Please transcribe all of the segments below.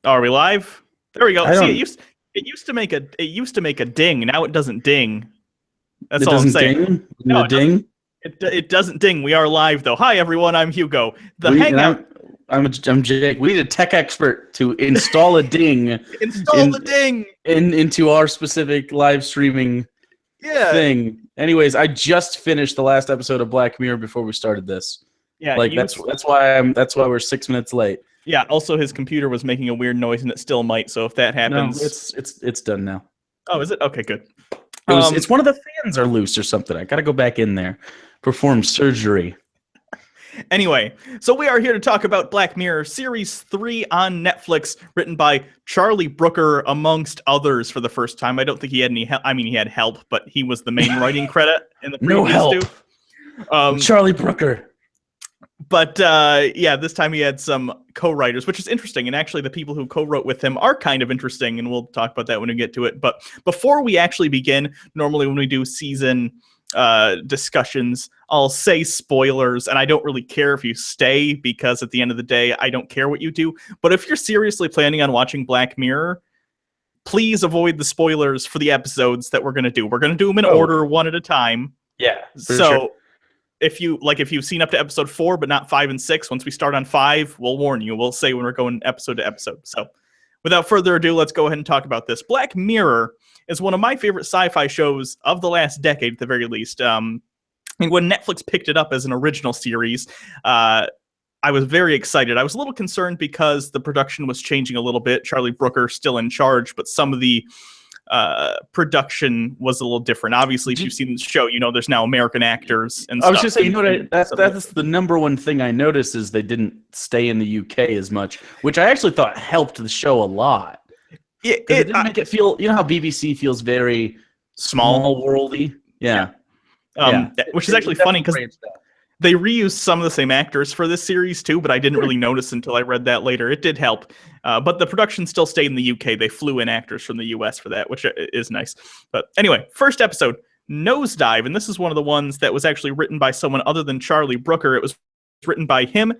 Oh, are we live? There we go. I See, don't. it used to make a ding. Now it doesn't ding. That's It all I'm doesn't saying. ding. No, The it doesn't. ding. It doesn't ding. We are live though. Hi everyone. I'm Hugo. The We and Hangout. I'm Jake. We need a tech expert to install a ding Install the in ding. into our specific live streaming Yeah. thing. Anyways, I just finished the last episode of Black Mirror before we started this. Yeah. Like that's why we're 6 minutes late. Yeah. Also, his computer was making a weird noise, and it still might. So if that No, happens, it's done now. oh, is it? Okay, good. It's one of the fans are loose or something. I gotta go back in there, perform surgery. Anyway, so we are here to talk about Black Mirror Series 3 on Netflix, written by Charlie Brooker, amongst others, for the first time. I don't think he had any help. I mean, he had help, but he was the main writing credit in the previous No help. two. Charlie Brooker. But yeah, this time he had some co-writers, which is interesting. And actually, the people who co-wrote with him are kind of interesting, and we'll talk about that when we get to it. But before we actually begin, normally when we do season discussions, I'll say spoilers, and I don't really care if you stay, because at the end of the day, I don't care what you do. But if you're seriously planning on watching Black Mirror, please avoid the spoilers for the episodes that we're going to do. We're going to do them in order, one at a time. Yeah. So Sure. if you've seen up to episode 4 but not 5 and 6, once we start on 5, we'll warn you. We'll say when we're going episode to episode. So without further ado, let's go ahead and talk about this. Black Mirror is one of my favorite sci-fi shows of the last decade, at the very least. And when Netflix picked it up as an original series, I was very excited. I was a little concerned because the production was changing a little bit. Charlie Brooker still in charge, but some of the production was a little different. Obviously, if you've seen the show, you know there's now American actors and stuff. I was just saying, you know what? That's the number one thing I noticed is they didn't stay in the UK as much, which I actually thought helped the show a lot. It didn't make it feel, you know how BBC feels very small worldy? Yeah. Which is actually funny because they reused some of the same actors for this series too, but I didn't really notice until I read that later. It did help. But the production still stayed in the UK. They flew in actors from the US for that, which is nice. But anyway, first episode, Nosedive. And this is one of the ones that was actually written by someone other than Charlie Brooker. It was written by him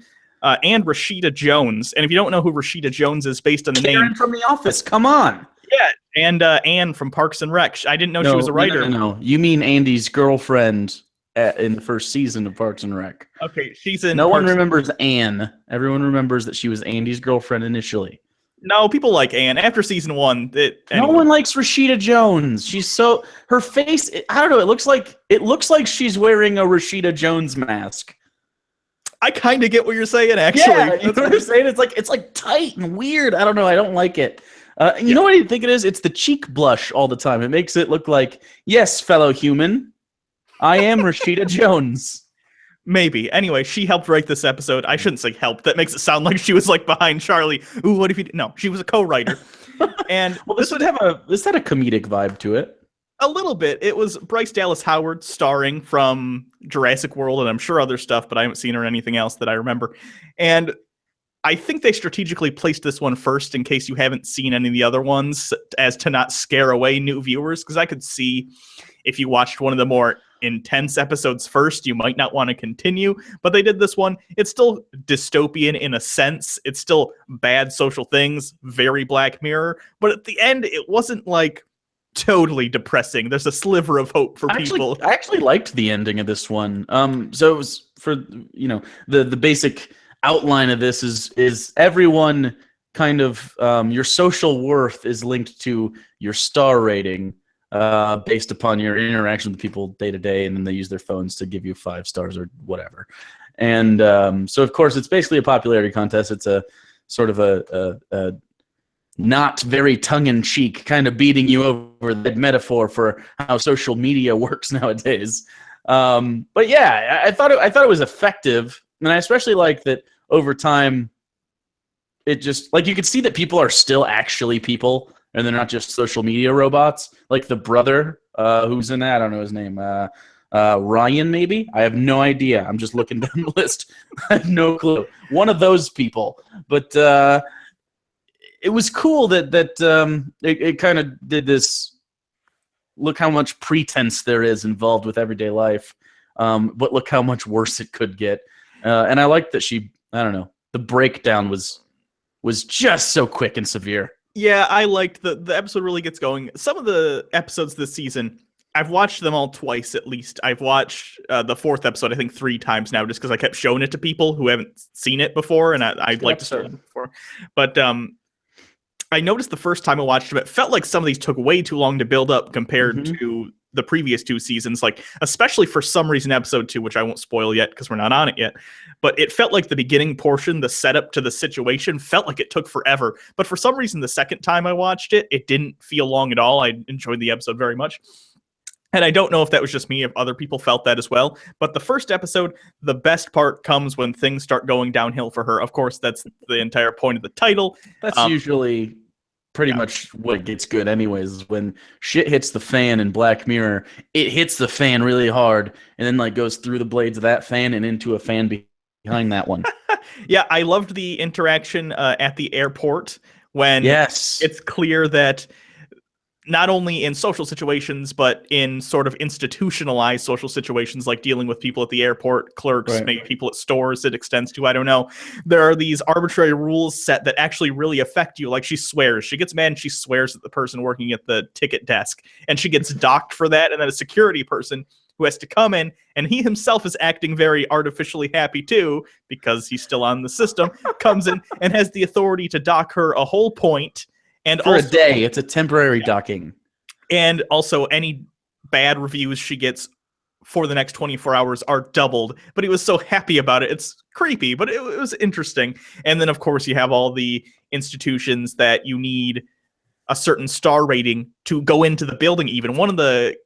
and Rashida Jones. And if you don't know who Rashida Jones is based on the Karen name from The Office, come on. Yeah, and Anne from Parks and Rec. I didn't know she was a writer. No. You mean Andy's girlfriend in the first season of Parks and Rec. Okay, she's in. No one remembers Anne. Everyone remembers that she was Andy's girlfriend initially. No, people like Anne. After season 1, anyway. No one likes Rashida Jones. She's so her face. I don't know. It looks like she's wearing a Rashida Jones mask. I kind of get what you're saying, actually. Yeah, you know what I'm saying? It's like tight and weird. I don't know. I don't like it. You know what I think it is? It's the cheek blush all the time. It makes it look like, yes, fellow human, I am Rashida Jones. Maybe. Anyway, she helped write this episode. I shouldn't say help. That makes it sound like she was like behind Charlie. Ooh, what if you? No, she was a co-writer. And well, this had a comedic vibe to it. A little bit. It was Bryce Dallas Howard starring from Jurassic World, and I'm sure other stuff, but I haven't seen her in anything else that I remember. And I think they strategically placed this one first in case you haven't seen any of the other ones, as to not scare away new viewers, because I could see if you watched one of the more intense episodes first, you might not want to continue. But they did this one. It's still dystopian in a sense. It's still bad social things, very Black Mirror. But at the end, it wasn't like totally depressing. There's a sliver of hope for people. I actually liked the ending of this one. So it was for, you know, the basic outline of this is everyone kind of your social worth is linked to your star rating based upon your interaction with people day to day, and then they use their phones to give you 5 stars or whatever. And so of course it's basically a popularity contest. It's a sort of a not very tongue-in-cheek kind of beating you over the metaphor for how social media works nowadays. But yeah, I thought it was effective. And I especially like that over time, it just, like, you could see that people are still actually people, and they're not just social media robots. Like the brother who's in that, I don't know his name, Ryan maybe? I have no idea. I'm just looking down the list. I have no clue. One of those people. But it was cool that it kind of did this, look how much pretense there is involved with everyday life, but look how much worse it could get. And I liked that I don't know, the breakdown was was just so quick and severe. Yeah, I liked the episode really gets going. Some of the episodes this season, I've watched them all twice at least. I've watched the fourth episode, I think 3 times now, just because I kept showing it to people who haven't seen it before, and I'd like to start it before. But I noticed the first time I watched them, it felt like some of these took way too long to build up compared to the previous 2 seasons, like especially for some reason episode 2, which I won't spoil yet because we're not on it yet, but it felt like the beginning portion, the setup to the situation, felt like it took forever. But for some reason the second time I watched it, it didn't feel long at all. I enjoyed the episode very much. And I don't know if that was just me, if other people felt that as well. But the first episode, the best part comes when things start going downhill for her. Of course, that's the entire point of the title. That's usually pretty much what gets good anyways, is when shit hits the fan in Black Mirror, it hits the fan really hard and then like goes through the blades of that fan and into a fan behind that one. Yeah, I loved the interaction at the airport when it's clear that not only in social situations, but in sort of institutionalized social situations, like dealing with people at the airport, clerks, maybe people at stores it extends to, I don't know. There are these arbitrary rules set that actually really affect you. Like she swears. She gets mad and she swears at the person working at the ticket desk. And she gets docked for that. And then a security person who has to come in, and he himself is acting very artificially happy too, because he's still on the system, comes in and has the authority to dock her a whole point. And for also, a day, it's a temporary docking. And also, any bad reviews she gets for the next 24 hours are doubled. But he was so happy about it. It's creepy, but it was interesting. And then, of course, you have all the institutions that you need a certain star rating to go into the building even. One of the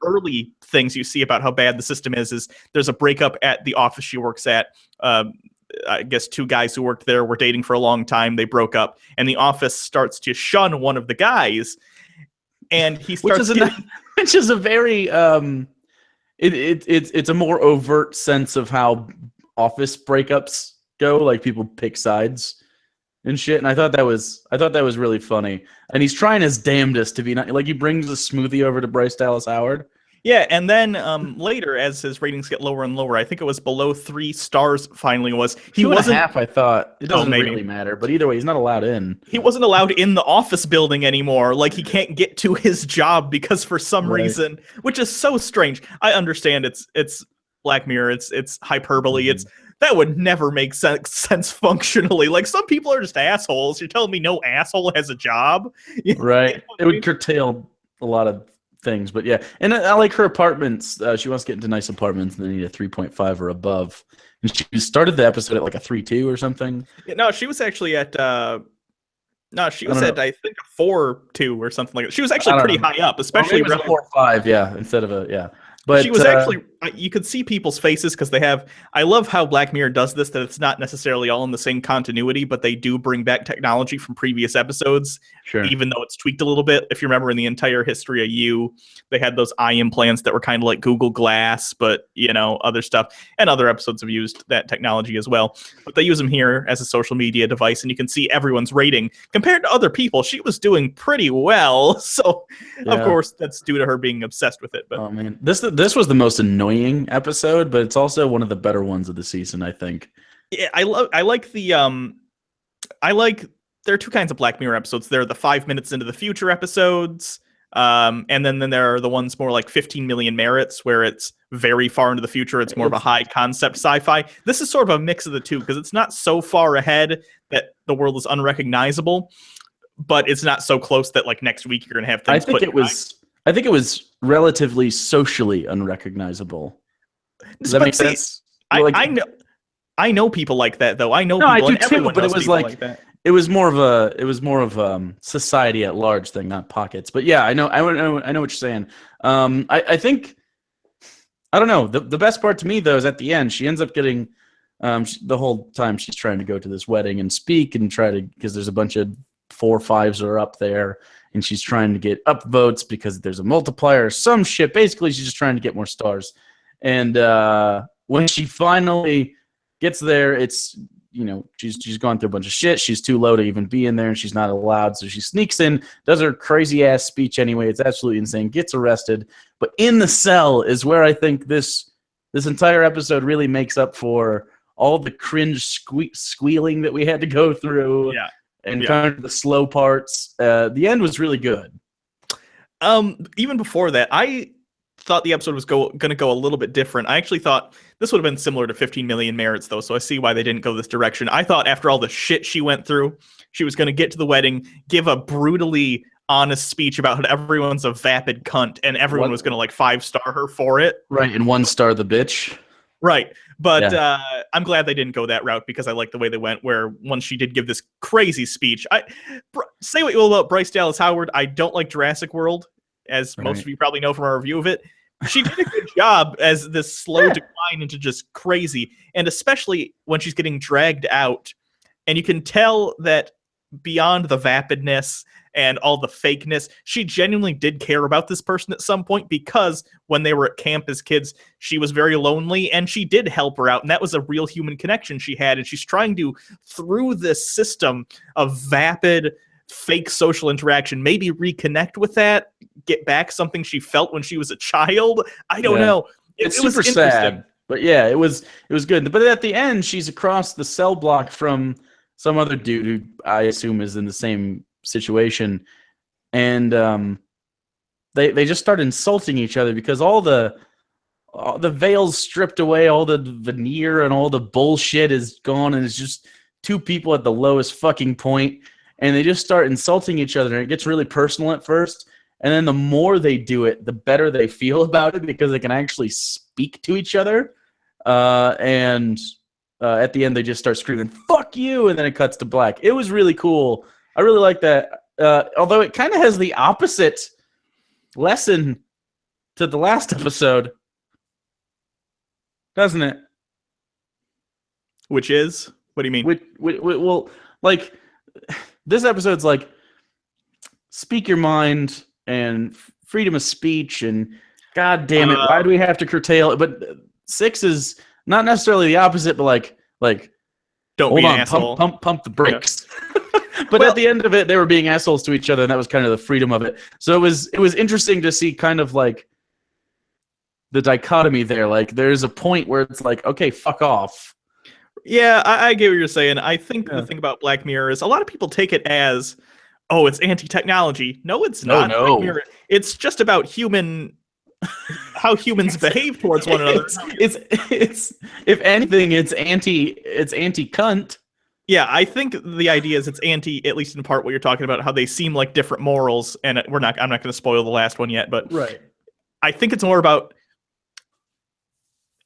early things you see about how bad the system is there's a breakup at the office she works at. I guess 2 guys who worked there were dating for a long time. They broke up, and the office starts to shun one of the guys, and he starts which is a very it's a more overt sense of how office breakups go. Like people pick sides and shit. And I thought that was really funny. And he's trying his damnedest to be not like he brings a smoothie over to Bryce Dallas Howard. Yeah, and then later, as his ratings get lower and lower, I think it was below 3 stars finally was. He wasn't 2.5, I thought. It doesn't really matter, but either way, he's not allowed in. He wasn't allowed in the office building anymore. Like, he can't get to his job because for some reason, which is so strange. I understand it's Black Mirror, it's hyperbole, that would never make sense functionally. Like, some people are just assholes. You're telling me no asshole has a job? Right. It would curtail a lot of things, but yeah. And I like her apartments. She wants to get into nice apartments and they need a 3.5 or above. And she started the episode at like a 3.2 or something. Yeah, no, she was actually at I think a 4.2 or something like that. She was actually pretty high up, especially it was a 4.5, yeah, instead of a But she was actually, you could see people's faces because they have, I love how Black Mirror does this, that it's not necessarily all in the same continuity, but they do bring back technology from previous episodes, even though it's tweaked a little bit. If you remember in the entire history of You, they had those eye implants that were kind of like Google Glass, but, other stuff. And other episodes have used that technology as well. But they use them here as a social media device, and you can see everyone's rating. Compared to other people, she was doing pretty well. So, of course, that's due to her being obsessed with it. But oh, man. This was the most annoying episode, but it's also one of the better ones of the season, I think. Yeah, there are 2 kinds of Black Mirror episodes. There are the 5 minutes into the future episodes, and then there are the ones more like 15 million merits, where it's very far into the future. It's more of a high concept sci-fi. This is sort of a mix of the two, because it's not so far ahead that the world is unrecognizable, but it's not so close that like next week you're going to have things I think it was relatively socially unrecognizable. Does that make sense? I know people like that, though. I know people, I do and too, everyone but knows it was people like that. It was more of society at large thing, not pockets. But yeah, I know what you're saying. I think, I don't know. The best part to me though is at the end. She ends up getting the whole time she's trying to go to this wedding and speak and try to, because there's a bunch of 4 5s are up there. And she's trying to get up votes because there's a multiplier or some shit. Basically, she's just trying to get more stars. And when she finally gets there, it's, she's gone through a bunch of shit. She's too low to even be in there, and she's not allowed. So she sneaks in, does her crazy-ass speech anyway. It's absolutely insane. Gets arrested. But in the cell is where I think this entire episode really makes up for all the cringe squealing that we had to go through, Yeah. and kind of the slow parts. The end was really good. Even before that, I thought the episode was going to go a little bit different. I actually thought this would have been similar to 15 Million Merits, though, so I see why they didn't go this direction. I thought after all the shit she went through, she was going to get to the wedding, give a brutally honest speech about how everyone's a vapid cunt, and everyone was going to, like, 5-star her for it. Right, and 1-star the bitch. Right. But I'm glad they didn't go that route, because I like the way they went, where once she did give this crazy speech. Say what you will about Bryce Dallas Howard, I don't like Jurassic World, as most of you probably know from our review of it. She did a good job as this slow decline into just crazy, and especially when she's getting dragged out. And you can tell that beyond the vapidness and all the fakeness, she genuinely did care about this person at some point, because when they were at camp as kids, she was very lonely and she did help her out. And that was a real human connection she had. And she's trying to, through this system of vapid, fake social interaction, maybe reconnect with that, get back something she felt when she was a child. I don't know. It's super sad, but yeah, it was good. But at the end, she's across the cell block from some other dude who I assume is in the same situation, and they just start insulting each other because all the veil's stripped away, all the veneer and all the bullshit is gone, and it's just two people at the lowest fucking point. And they just start insulting each other, and it gets really personal at first. And then the more they do it, the better they feel about it, because they can actually speak to each other. And at the end, they just start screaming, "Fuck you!" And then it cuts to black. It was really cool. I really like that. Although it kind of has the opposite lesson to the last episode, doesn't it? Which is? What do you mean? Well, like... This episode's like, speak your mind and freedom of speech, and god damn it, why do we have to curtail it? But 6 is not necessarily the opposite, but like don't be an asshole. Pump the brakes. Yeah. But at the end of it, they were being assholes to each other, and that was kind of the freedom of it. So it was interesting to see kind of like the dichotomy there. Like, there's a point where it's like, okay, fuck off. Yeah, I get what you're saying. I think the thing about Black Mirror is a lot of people take it as, oh, it's anti-technology. No, it's not. No. It's just about how humans behave towards one another. It's if anything, it's anti-cunt. Yeah, I think the idea is it's anti, at least in part, what you're talking about, how they seem like different morals, and I'm not going to spoil the last one yet, but right. I think it's more about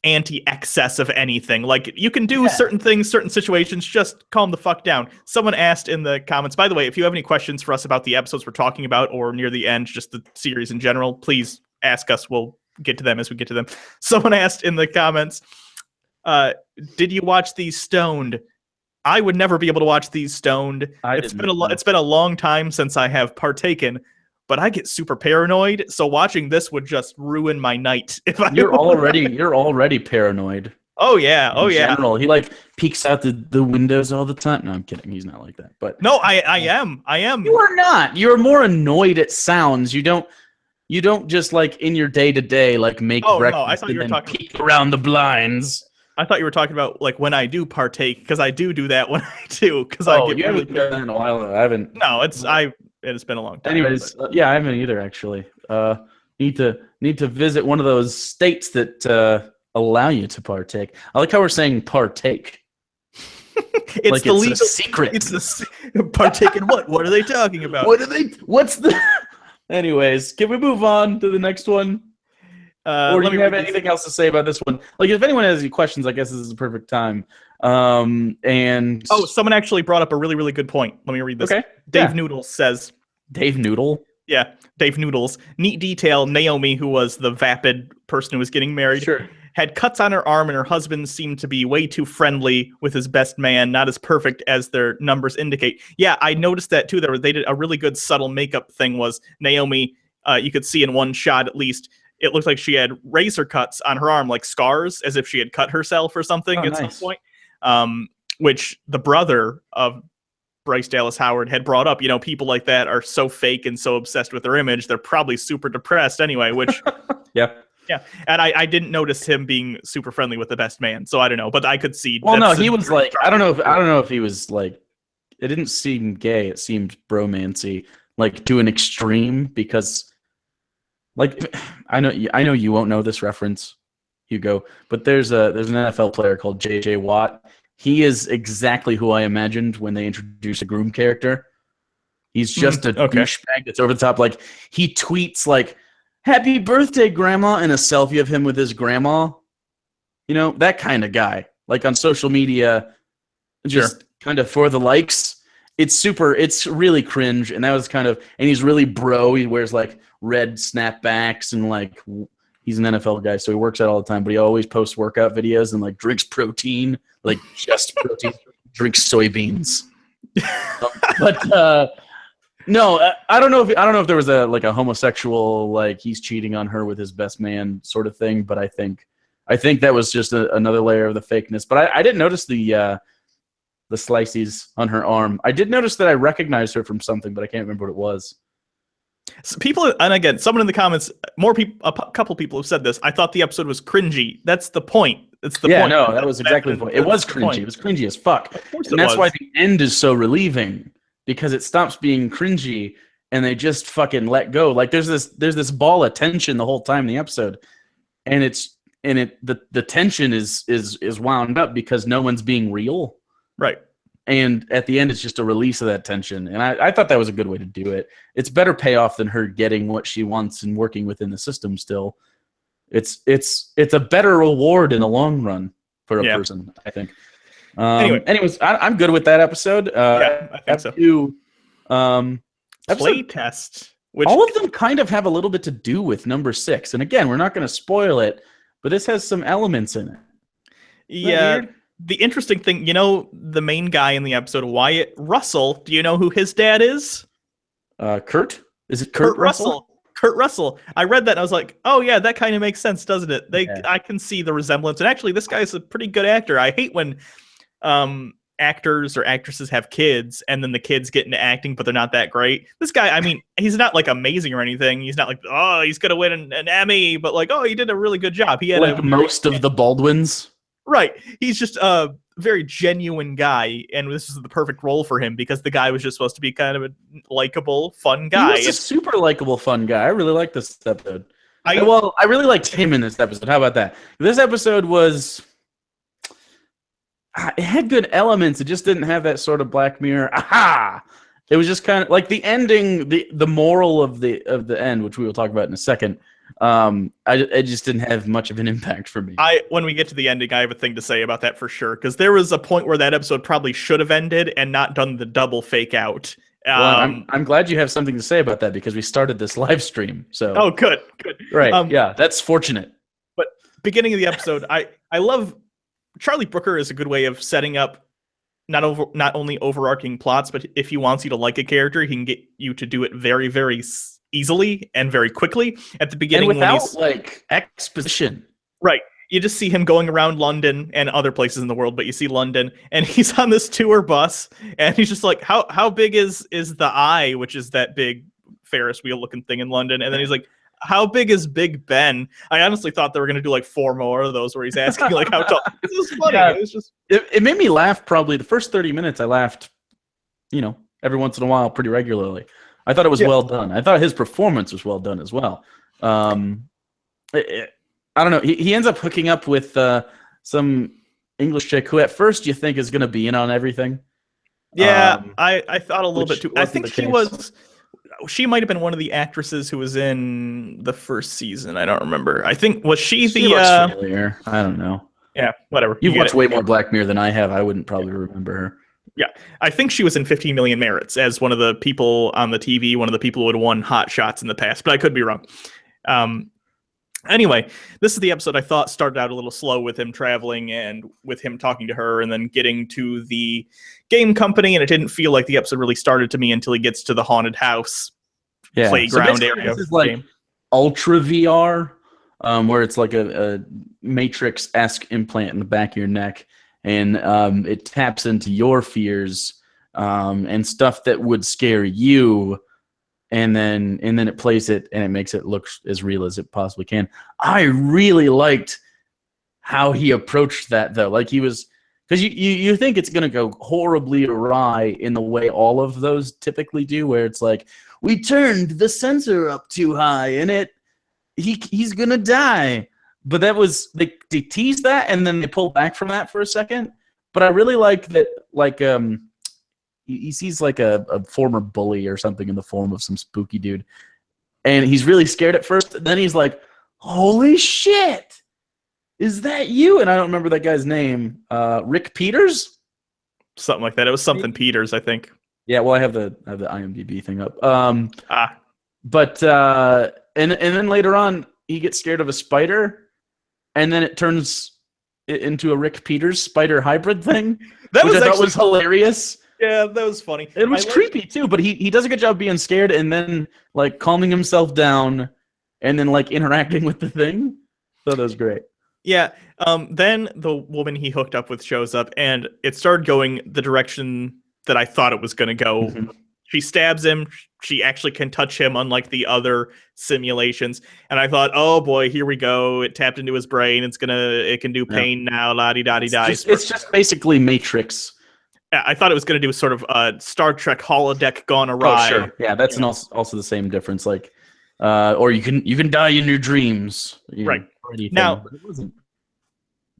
anti-excess of anything. Like, you can do certain things, certain situations, just calm the fuck down. Someone asked in the comments, by the way, if you have any questions for us about the episodes we're talking about, or near the end, just the series in general, please ask us. We'll get to them as we get to them. Someone asked in the comments, did you watch these stoned? I would never be able to watch these stoned. It's been a long time since I have partaken, but I get super paranoid, so watching this would just ruin my night. You're already paranoid. Oh yeah, in general. He like peeks out the windows all the time. No, I'm kidding. He's not like that. But no, I am. You are not. You're more annoyed at sounds. You don't just like in your day to day like make breakfast. No, I thought you were talking peek around the blinds. I thought you were talking about like when I do partake, because I do that when I do. You haven't done that in a while. I haven't. No, it's been a long time. Anyways, I haven't either actually. Need to visit one of those states that allow you to partake. I like how we're saying partake. It's like the legal secret. It's the partake in what? What are they talking about? What's the? Anyways, can we move on to the next one? Or do you have anything else to say about this one? Like, if anyone has any questions, I guess this is the perfect time. And someone actually brought up a really, really good point. Let me read this. Okay. Dave Noodles says. Dave Noodle? Yeah, Dave Noodles. Neat detail, Naomi, who was the vapid person who was getting married, had cuts on her arm, and her husband seemed to be way too friendly with his best man, not as perfect as their numbers indicate. Yeah, I noticed that too. They did a really good subtle makeup thing. Was Naomi, you could see in one shot at least, it looked like she had razor cuts on her arm, like scars, as if she had cut herself or something some point. Which the brother of Bryce Dallas Howard had brought up. People like that are so fake and so obsessed with their image, they're probably super depressed anyway, which Yeah, and I didn't notice him being super friendly with the best man, so I don't know, but I could see. Well, no, he was like, I don't know if he was like, it didn't seem gay. It seemed bromancy, like to an extreme, because, like, I know you won't know this reference, Hugo, but there's an NFL player called J.J. Watt. He is exactly who I imagined when they introduced a groom character. He's just a douchebag that's over the top. Like, he tweets like, "Happy birthday, Grandma," and a selfie of him with his grandma. You know, that kind of guy. Like, on social media, just kind of for the likes. It's really cringe, and that was kind of, and he's really bro. He wears like red snapbacks, and like, he's an NFL guy, so he works out all the time, but he always posts workout videos and like drinks protein, like just protein, drinks soybeans. But no, I don't know if there was a homosexual, like he's cheating on her with his best man sort of thing, but I think that was just another layer of the fakeness. But I didn't notice the slices on her arm. I did notice that I recognized her from something, but I can't remember what it was. So people, and again, someone in the comments, a couple people have said this. I thought the episode was cringy. That's the point. It's the point. No, that was exactly the point. It was cringy. It was cringy as fuck. And that's why the end is so relieving, because it stops being cringy and they just fucking let go. Like, there's this ball of tension the whole time in the episode, and the tension is wound up because no one's being real. Right. And at the end, it's just a release of that tension. And I thought that was a good way to do it. It's better payoff than her getting what she wants and working within the system still. It's a better reward in the long run for a person, I think. Anyways, I'm good with that episode. I think so. Playtest. All of them kind of have a little bit to do with number 6. And again, we're not going to spoil it, but this has some elements in it. Yeah. The interesting thing, the main guy in the episode, Wyatt Russell, do you know who his dad is? Kurt? Is it Kurt Russell? Kurt Russell. I read that and I was like, oh yeah, that kind of makes sense, doesn't it? I can see the resemblance. And actually, this guy's a pretty good actor. I hate when actors or actresses have kids and then the kids get into acting, but they're not that great. This guy, I mean, he's not like amazing or anything. He's not like, oh, he's going to win an Emmy, but like, oh, he did a really good job. He had like most of the Baldwins. Right. He's just a very genuine guy, and this is the perfect role for him because the guy was just supposed to be kind of a likable, fun guy. He was a super likable, fun guy. I really liked this episode. I really liked him in this episode. How about that? This episode was... it had good elements. It just didn't have that sort of Black Mirror. Aha! It was just kind of like the ending, the moral of the end, which we will talk about in a second. I just didn't have much of an impact for me. When we get to the ending, I have a thing to say about that for sure, because there was a point where that episode probably should have ended and not done the double fake out. Well, I'm glad you have something to say about that, because we started this live stream. So oh, good. Right, yeah, that's fortunate. But beginning of the episode, I love Charlie Brooker is a good way of setting up not only overarching plots, but if he wants you to like a character, he can get you to do it very, very easily and very quickly at the beginning, and without like exposition. Right. You just see him going around London and other places in the world, but you see London, and he's on this tour bus, and he's just like, how big is the Eye, which is that big Ferris wheel looking thing in London? And then he's like, how big is Big Ben? I honestly thought they were going to do like 4 more of those where he's asking like how tall. This was funny. Yeah. It was just it made me laugh. Probably the first 30 minutes I laughed, every once in a while, pretty regularly. I thought it was well done. I thought his performance was well done as well. I don't know. He ends up hooking up with some English chick who at first you think is going to be in on everything. Yeah, I thought a little bit too. I think she might have been one of the actresses who was in the first season. I don't remember. I think, was she looks familiar. I don't know. Yeah, whatever. You've watched way more Black Mirror than I have. I wouldn't probably remember her. Yeah, I think she was in 15 Million Merits as one of the people on the TV, one of the people who had won Hot Shots in the past, but I could be wrong. Anyway, this is the episode I thought started out a little slow with him traveling and with him talking to her and then getting to the game company, and it didn't feel like the episode really started to me until he gets to the haunted house playground area. This is like Ultra VR, where it's like a Matrix-esque implant in the back of your neck, and it taps into your fears and stuff that would scare you and then it plays it and it makes it look as real as it possibly can. I really liked how he approached that though. Like he was, because you think it's gonna go horribly awry in the way all of those typically do, where it's like we turned the sensor up too high and he's gonna die. But that was they teased that and then they pulled back from that for a second. But I really like that, like he sees like a former bully or something in the form of some spooky dude, and he's really scared at first. And then he's like, "Holy shit, is that you?" And I don't remember that guy's name. Rick Peters, something like that. It was something Peters, I think. Yeah, well, I have the IMDb thing up. But and then later on, he gets scared of a spider, and then it turns into a Rick Peters spider hybrid thing. That which I thought was hilarious. Yeah, that was funny. It was creepy too, but he does a good job being scared and then like calming himself down and then like interacting with the thing. So that was great. Yeah. Then the woman he hooked up with shows up and it started going the direction that I thought it was going to go. Mm-hmm. She stabs him. She actually can touch him, unlike the other simulations. And I thought, oh boy, here we go. It tapped into his brain. It can do pain now. La-di-da-di-da. It's just basically Matrix. I thought it was going to do sort of Star Trek holodeck gone awry. Oh, sure. Yeah, that's also the same difference. Like, or you can die in your dreams. Right. Now, but it wasn't.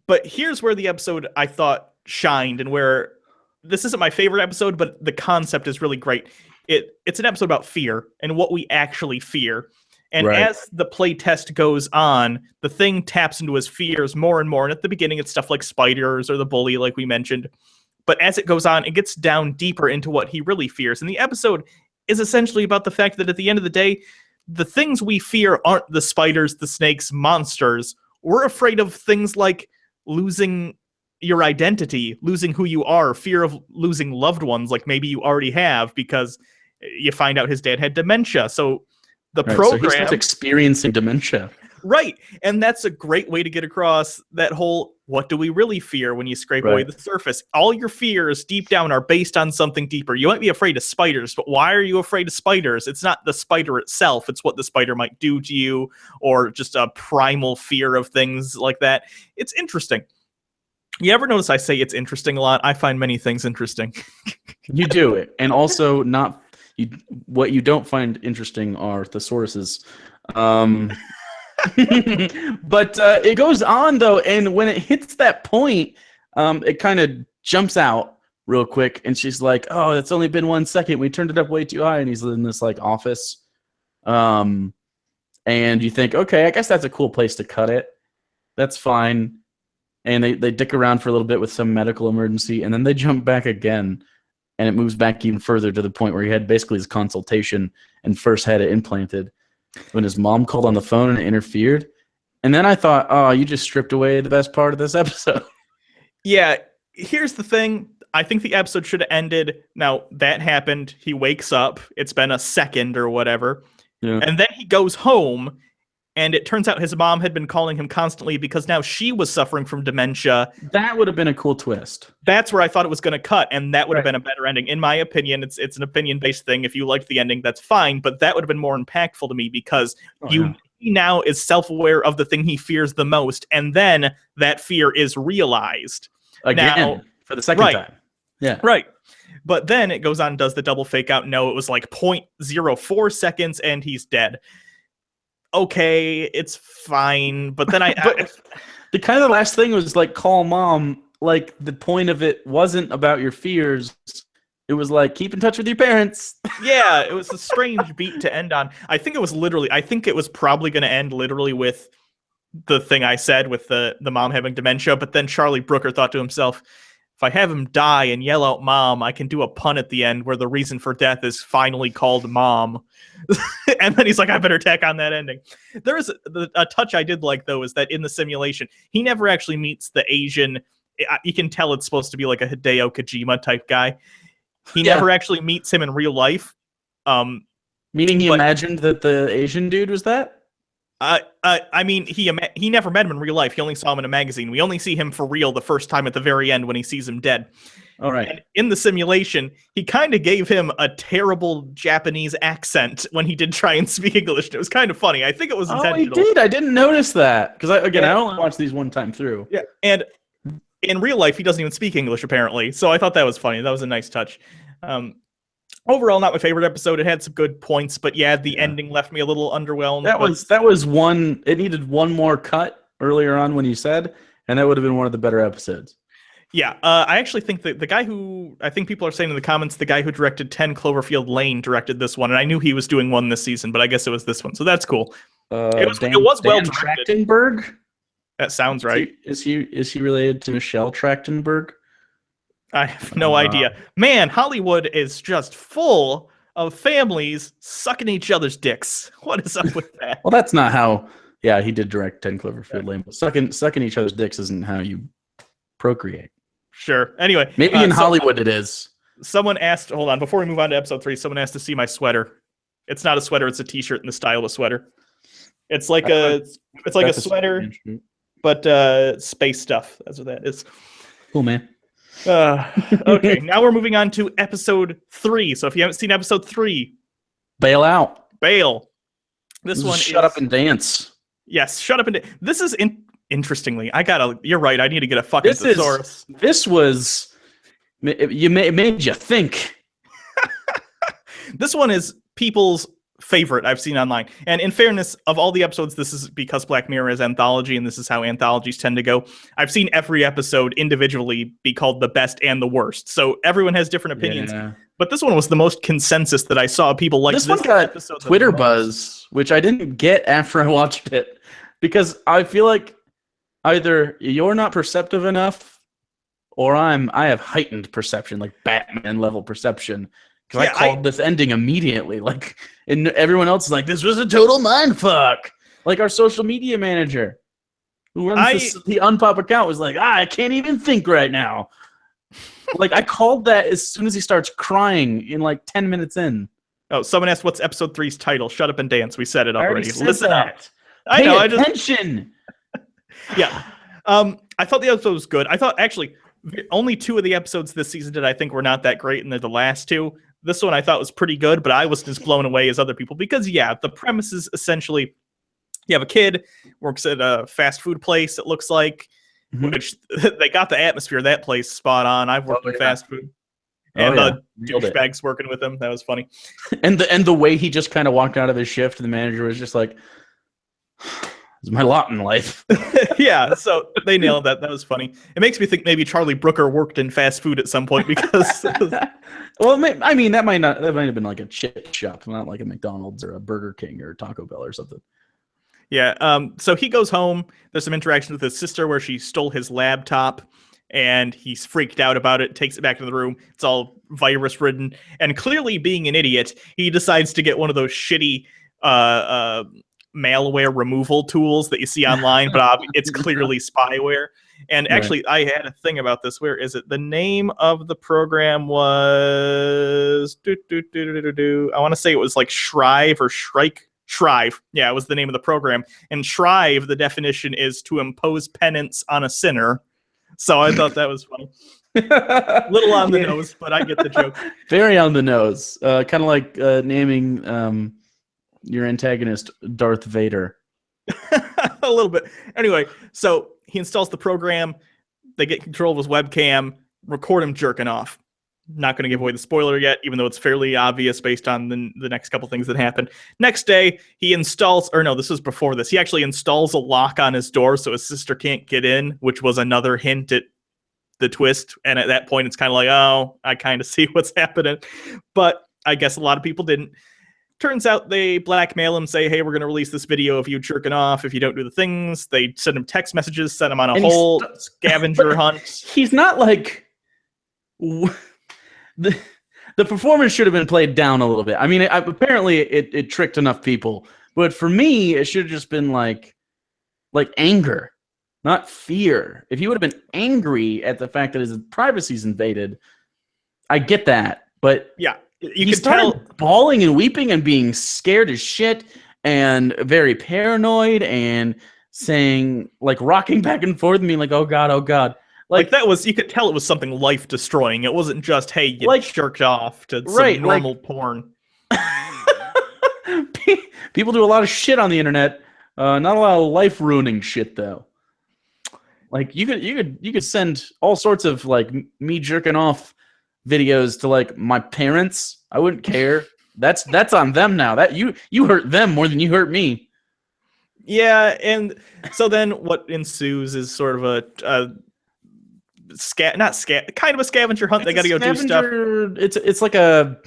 But here's where the episode I thought shined, and where this isn't my favorite episode, but the concept is really great. It's an episode about fear and what we actually fear. And as the play test goes on, the thing taps into his fears more and more. And at the beginning, it's stuff like spiders or the bully, like we mentioned. But as it goes on, it gets down deeper into what he really fears. And the episode is essentially about the fact that at the end of the day, the things we fear aren't the spiders, the snakes, monsters. We're afraid of things like losing your identity, losing who you are, fear of losing loved ones, like maybe you already have because you find out his dad had dementia. So the program... So he starts experiencing dementia. Right. And that's a great way to get across that whole, what do we really fear when you scrape away the surface? All your fears deep down are based on something deeper. You might be afraid of spiders, but why are you afraid of spiders? It's not the spider itself. It's what the spider might do to you, or just a primal fear of things like that. It's interesting. You ever notice I say it's interesting a lot? I find many things interesting. You do it. And also what you don't find interesting are thesauruses. But it goes on though, and when it hits that point, it kind of jumps out real quick, and she's like, "Oh, it's only been 1 second. We turned it up way too high." And he's in this like office, and you think, "Okay, I guess that's a cool place to cut it. That's fine." And they dick around for a little bit with some medical emergency, and then they jump back again, and it moves back even further to the point where he had basically his consultation and first had it implanted, when his mom called on the phone and interfered. And then I thought, oh, you just stripped away the best part of this episode. Yeah, here's the thing. I think the episode should have ended. Now, that happened. He wakes up. It's been a second or whatever. Yeah. And then he goes home, and it turns out his mom had been calling him constantly because now she was suffering from dementia. That would have been a cool twist. That's where I thought it was going to cut, and that would have been a better ending. In my opinion, it's an opinion-based thing. If you liked the ending, that's fine, but that would have been more impactful to me because he now is self-aware of the thing he fears the most, and then that fear is realized. Again, now, for the second time. Yeah. Right. But then it goes on and does the double fake out. No, it was like 0.04 seconds, and he's dead. Okay, it's fine, but then the kind of the last thing was like, call mom. Like, the point of it wasn't about your fears. It was like, keep in touch with your parents. Yeah, it was a strange beat to end on. I think it was probably going to end literally with the thing I said with the mom having dementia, but then Charlie Brooker thought to himself, if I have him die and yell out mom, I can do a pun at the end where the reason for death is finally called mom. And then he's like, I better tack on that ending. There is a touch I did like, though, is that in the simulation, he never actually meets the Asian. You can tell it's supposed to be like a Hideo Kojima type guy. He never actually meets him in real life. Meaning he imagined that the Asian dude was that? I mean, he never met him in real life. He only saw him in a magazine. We only see him for real the first time at the very end when he sees him dead. All right. And in the simulation, he kind of gave him a terrible Japanese accent when he did try and speak English. And it was kind of funny. I think it was intentional. Oh, he did. I didn't notice that because I only watched these one time through. Yeah, and in real life, he doesn't even speak English apparently. So I thought that was funny. That was a nice touch. Overall, not my favorite episode. It had some good points, but the ending left me a little underwhelmed. That was one. It needed one more cut earlier on when you said, and that would have been one of the better episodes. Yeah, I actually think that the guy who, I think people are saying in the comments, the guy who directed 10 Cloverfield Lane directed this one, and I knew he was doing one this season, but I guess it was this one, so that's cool. It was well directed. Trachtenberg? That sounds right. Is he related to Michelle Trachtenberg? I have no idea. Man, Hollywood is just full of families sucking each other's dicks. What is up with that? Well, that's not how. Yeah, he did direct 10 Cloverfield Lane, but sucking each other's dicks isn't how you procreate. Sure. Anyway, maybe in Hollywood it is. Someone asked, hold on, before we move on to episode 3, someone asked to see my sweater. It's not a sweater, it's a t-shirt in the style of a sweter. It's like a sweater, but space stuff. That's what that is. Cool, man. Okay, now we're moving on to episode 3. So if you haven't seen episode 3, bail out. Bail. This one Shut up and dance. Yes, shut up and dance. This is interestingly, you're right, I need to get a fucking thesaurus. It made you think. This one is people's favorite I've seen online. And in fairness, of all the episodes, this is because Black Mirror is anthology, and this is how anthologies tend to go. I've seen every episode individually be called the best and the worst. So everyone has different opinions. Yeah. But this one was the most consensus that I saw. People like this one got Twitter buzz, which I didn't get after I watched it. Because I feel like either you're not perceptive enough, or I have heightened perception, like Batman level perception. Because I called this ending immediately. Like, and everyone else is like, this was a total mindfuck. Like our social media manager who runs the Unpop account was like, I can't even think right now. Like, I called that as soon as he starts crying in like 10 minutes in. Oh, someone asked, what's episode 3's title? Shut up and dance. We said it already. Listen up. I know. Attention. Yeah. I thought the episode was good. I thought, actually, only 2 of the episodes this season did I think were not that great, and they're the last 2. This one I thought was pretty good, but I wasn't as blown away as other people because, the premise is essentially you have a kid, works at a fast food place, it looks like, which they got the atmosphere of that place spot on. I've worked in fast food. And douchebags working with him. That was funny. And the way he just kind of walked out of his shift, the manager was just like, it's my lot in life. Yeah, so they nailed that. That was funny. It makes me think maybe Charlie Brooker worked in fast food at some point because... Well, I mean, that might have been like a chip shop, not like a McDonald's or a Burger King or Taco Bell or something. Yeah, so he goes home. There's some interaction with his sister where she stole his laptop, and he's freaked out about it, takes it back to the room. It's all virus-ridden. And clearly being an idiot, he decides to get one of those shitty... malware removal tools that you see online, but it's clearly spyware. And actually, I had a thing about this. Where is it? The name of the program was... I want to say it was like Shrive or Shrike. Shrive. Yeah, it was the name of the program. And Shrive, the definition is to impose penance on a sinner. So I thought that was funny. Little on the nose, but I get the joke. Very on the nose. Kind of like naming... your antagonist, Darth Vader. A little bit. Anyway, so he installs the program. They get control of his webcam, record him jerking off. Not going to give away the spoiler yet, even though it's fairly obvious based on the next couple things that happen. Next day, he installs, or no, this was before this. He actually installs a lock on his door so his sister can't get in, which was another hint at the twist. And at that point, it's kind of like, oh, I kind of see what's happening. But I guess a lot of people didn't. Turns out they blackmail him, say, hey, we're going to release this video of you jerking off if you don't do the things. They send him text messages, send him on a whole scavenger hunt. He's not like... The performance should have been played down a little bit. I mean, apparently it tricked enough people. But for me, it should have just been like anger, not fear. If he would have been angry at the fact that his privacy's invaded, I get that. But... yeah. He started bawling and weeping and being scared as shit and very paranoid and saying, like, rocking back and forth and being like, oh God, Like that was, you could tell it was something life destroying. It wasn't just, hey, you Like- jerked off to Right, some normal porn. People do a lot of shit on the internet. Not a lot of life ruining shit though. Like you could send all sorts of like me jerking off videos to like my parents. I wouldn't care. That's on them now. That you hurt them more than you hurt me. Yeah, and so then what ensues is sort of a kind of a scavenger hunt. They got to go do stuff. It's like a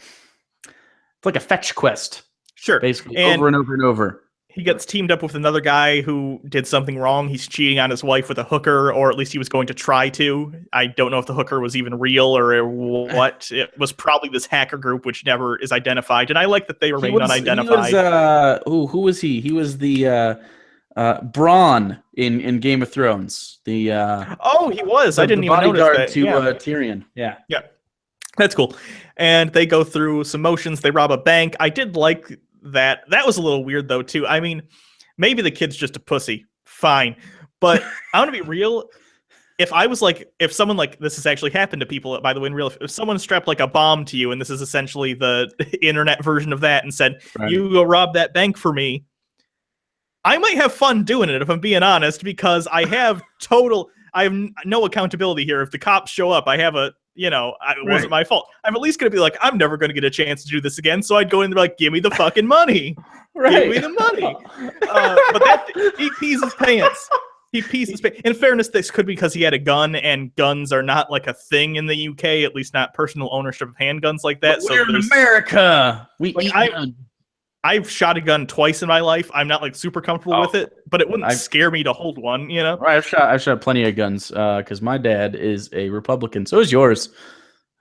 fetch quest, Sure, basically, and over and over and over. he gets teamed up with another guy who did something wrong. He's cheating on his wife with a hooker, or at least he was going to try to. I don't know if the hooker was even real or what. It was probably this hacker group, which never is identified. And I like that they remain unidentified. Who was he? He was the Bronn in Game of Thrones. He was. I didn't even notice that. To Tyrion. Yeah. That's cool. And they go through some motions. They rob a bank. I did like that. That was a little weird, though, too. I mean, maybe the kid's just a pussy. Fine. But I want to be real. If someone like this has actually happened to people, by the way, in real life, if someone strapped like a bomb to you, and this is essentially the internet version of that, and said, you go rob that bank for me, I might have fun doing it, if I'm being honest, because I have no accountability here. If the cops show up, I have it wasn't my fault. I'm at least going to be like, I'm never going to get a chance to do this again. So I'd go in and be like, give me the fucking money. Give me the money. But he pees his pants. In fairness, this could be because he had a gun, and guns are not like a thing in the UK, at least not personal ownership of handguns like that. But we're in America. I've shot a gun twice in my life. I'm not like super comfortable with it, but it wouldn't scare me to hold one, you know? Right, I've shot plenty of guns because my dad is a Republican. So is yours,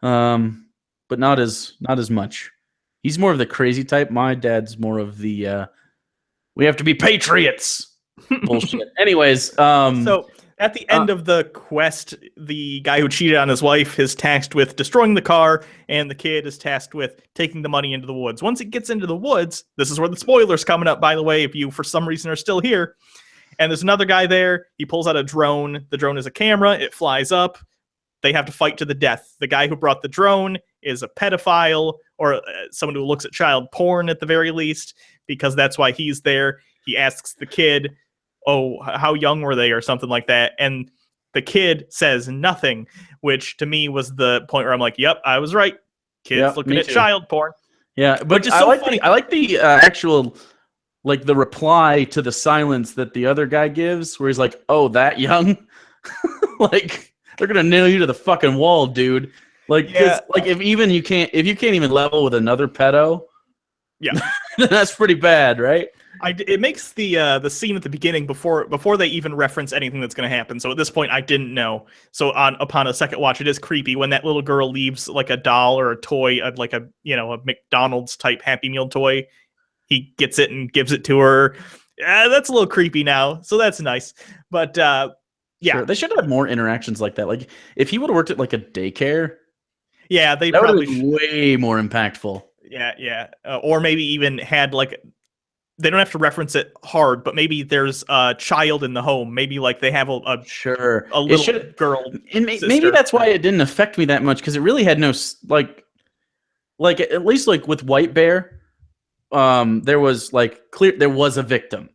but not as much. He's more of the crazy type. My dad's more of the we have to be patriots bullshit. Anyways, so at the end of the quest, the guy who cheated on his wife is tasked with destroying the car, and the kid is tasked with taking the money into the woods. Once it gets into the woods, this is where the spoiler's coming up, by the way, if you, for some reason, are still here. And there's another guy there. He pulls out a drone. The drone is a camera. It flies up. They have to fight to the death. The guy who brought the drone is a pedophile, or someone who looks at child porn at the very least, because that's why he's there. He asks the kid, how young were they, or something like that, and the kid says nothing, which to me was the point where I'm like, yep, I was right. Kids looking at child porn. Yeah, but just funny. I like the actual, like, the reply to the silence that the other guy gives, where he's like, oh, that young? Like, they're gonna nail you to the fucking wall, dude. Like, if you can't even level with another pedo, that's pretty bad, right? It makes the scene at the beginning before they even reference anything that's going to happen. So at this point, I didn't know. So upon a second watch, it is creepy when that little girl leaves like a doll or a toy, like a McDonald's type Happy Meal toy. He gets it and gives it to her. That's a little creepy now. So that's nice. But sure. They should have more interactions like that. Like if he would have worked at like a daycare. Yeah, they that probably would be way more impactful. Yeah. Or maybe even had like. They don't have to reference it hard, but maybe there's a child in the home. Maybe like they have a little girl. And maybe that's why it didn't affect me that much, because it really had no like at least like with White Bear, there was there was a victim.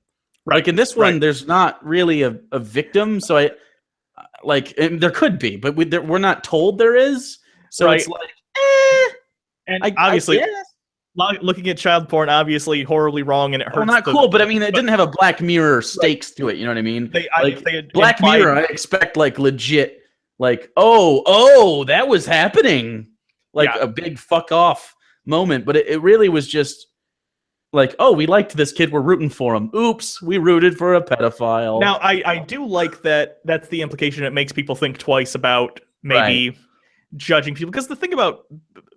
Right. Like in this one, there's not really a victim. So and there could be, but we're not told there is. So it's like, and obviously. Looking at child porn, obviously horribly wrong, and it hurts. Well, not cool, but I mean, it didn't have a Black Mirror stakes to it. You know what I mean? Black Mirror, I expect like legit, like that was happening, like a big fuck off moment. But it really was just like, we liked this kid, we're rooting for him. Oops, we rooted for a pedophile. Now, I do like that. That's the implication. It makes people think twice about maybe judging people, because the thing about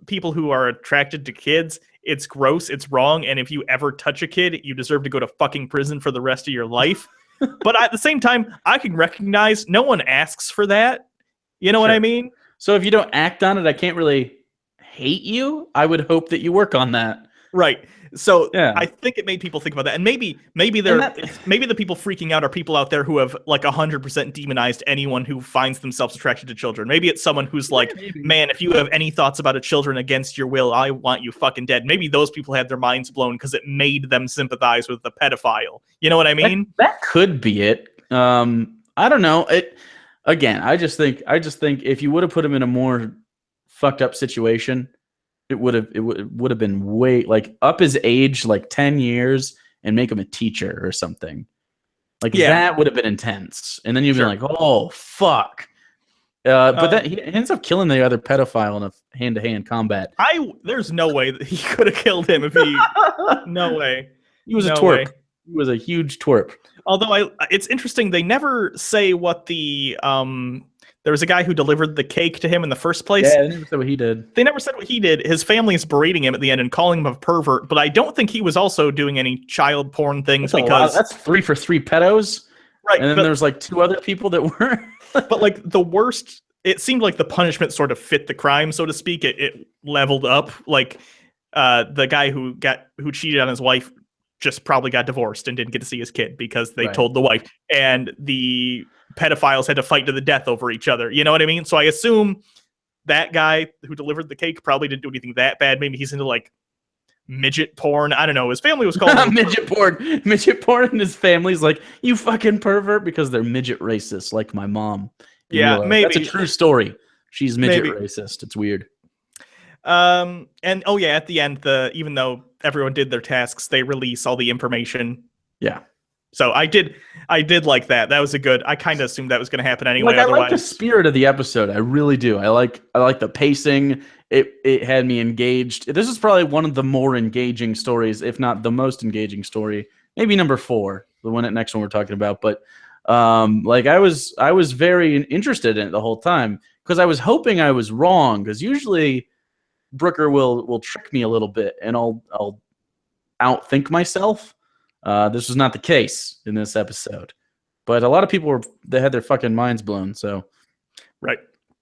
people who are attracted to kids. It's gross, it's wrong, and if you ever touch a kid, you deserve to go to fucking prison for the rest of your life. But at the same time, I can recognize no one asks for that. You know what I mean? So if you don't act on it, I can't really hate you. I would hope that you work on that. Right. So Yeah. I think it made people think about that, and maybe maybe the people freaking out are people out there who have like 100% demonized anyone who finds themselves attracted to children. Maybe it's someone who's like, maybe. man, if you have any thoughts about a children against your will, I want you fucking dead. Maybe those people had their minds blown because it made them sympathize with the pedophile. You know what I mean? That could be it. I don't know. Again, I just think if you would have put him in a more fucked up situation, it would have been way, like, up his age like 10 years and make him a teacher or something. Like, that would have been intense. And then you'd be like, oh fuck. But then he ends up killing the other pedophile in a hand-to-hand combat. There's no way that he could have killed him if he. No way. He was a twerp. He was a huge twerp. Although it's interesting, they never say what the there was a guy who delivered the cake to him in the first place. Yeah, they never said what he did. They never said what he did. His family is berating him at the end and calling him a pervert, but I don't think he was also doing any child porn things because that's 3 for 3 pedos. Right. And then there's like 2 other people that were. But like the worst, it seemed like the punishment sort of fit the crime, so to speak. It leveled up. Like the guy who cheated on his wife just probably got divorced and didn't get to see his kid because they told the wife, and the pedophiles had to fight to the death over each other. You know what I mean? So I assume that guy who delivered the cake probably didn't do anything that bad. Maybe he's into like midget porn. I don't know. His family was called midget porn. Midget porn, and his family's like, you fucking pervert, because they're midget racist, like my mom. Yeah, maybe that's a true story. She's midget racist. It's weird. And at the end, even though everyone did their tasks, they release all the information. Yeah. So I did like that. That was I kind of assumed that was going to happen anyway. Like, I like the spirit of the episode. I really do. I like the pacing. It had me engaged. This is probably one of the more engaging stories, if not the most engaging story. Maybe number 4, the next one we're talking about. But like I was very interested in it the whole time because I was hoping I was wrong. Because usually Brooker will trick me a little bit, and I'll outthink myself. This was not the case in this episode, but a lot of people they had their fucking minds blown. So, right,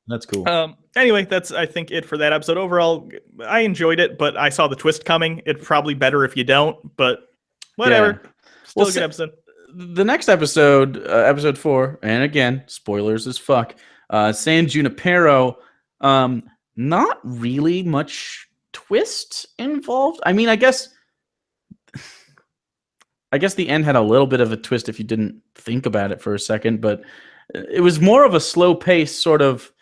that's cool. Anyway, that's I think it for that episode. Overall, I enjoyed it, but I saw the twist coming. It's probably better if you don't, but whatever. Yeah. Still a good episode. The next episode, episode 4, and again, spoilers as fuck. San Junipero. Not really much twist involved. I mean, I guess the end had a little bit of a twist if you didn't think about it for a second, but it was more of a slow pace sort of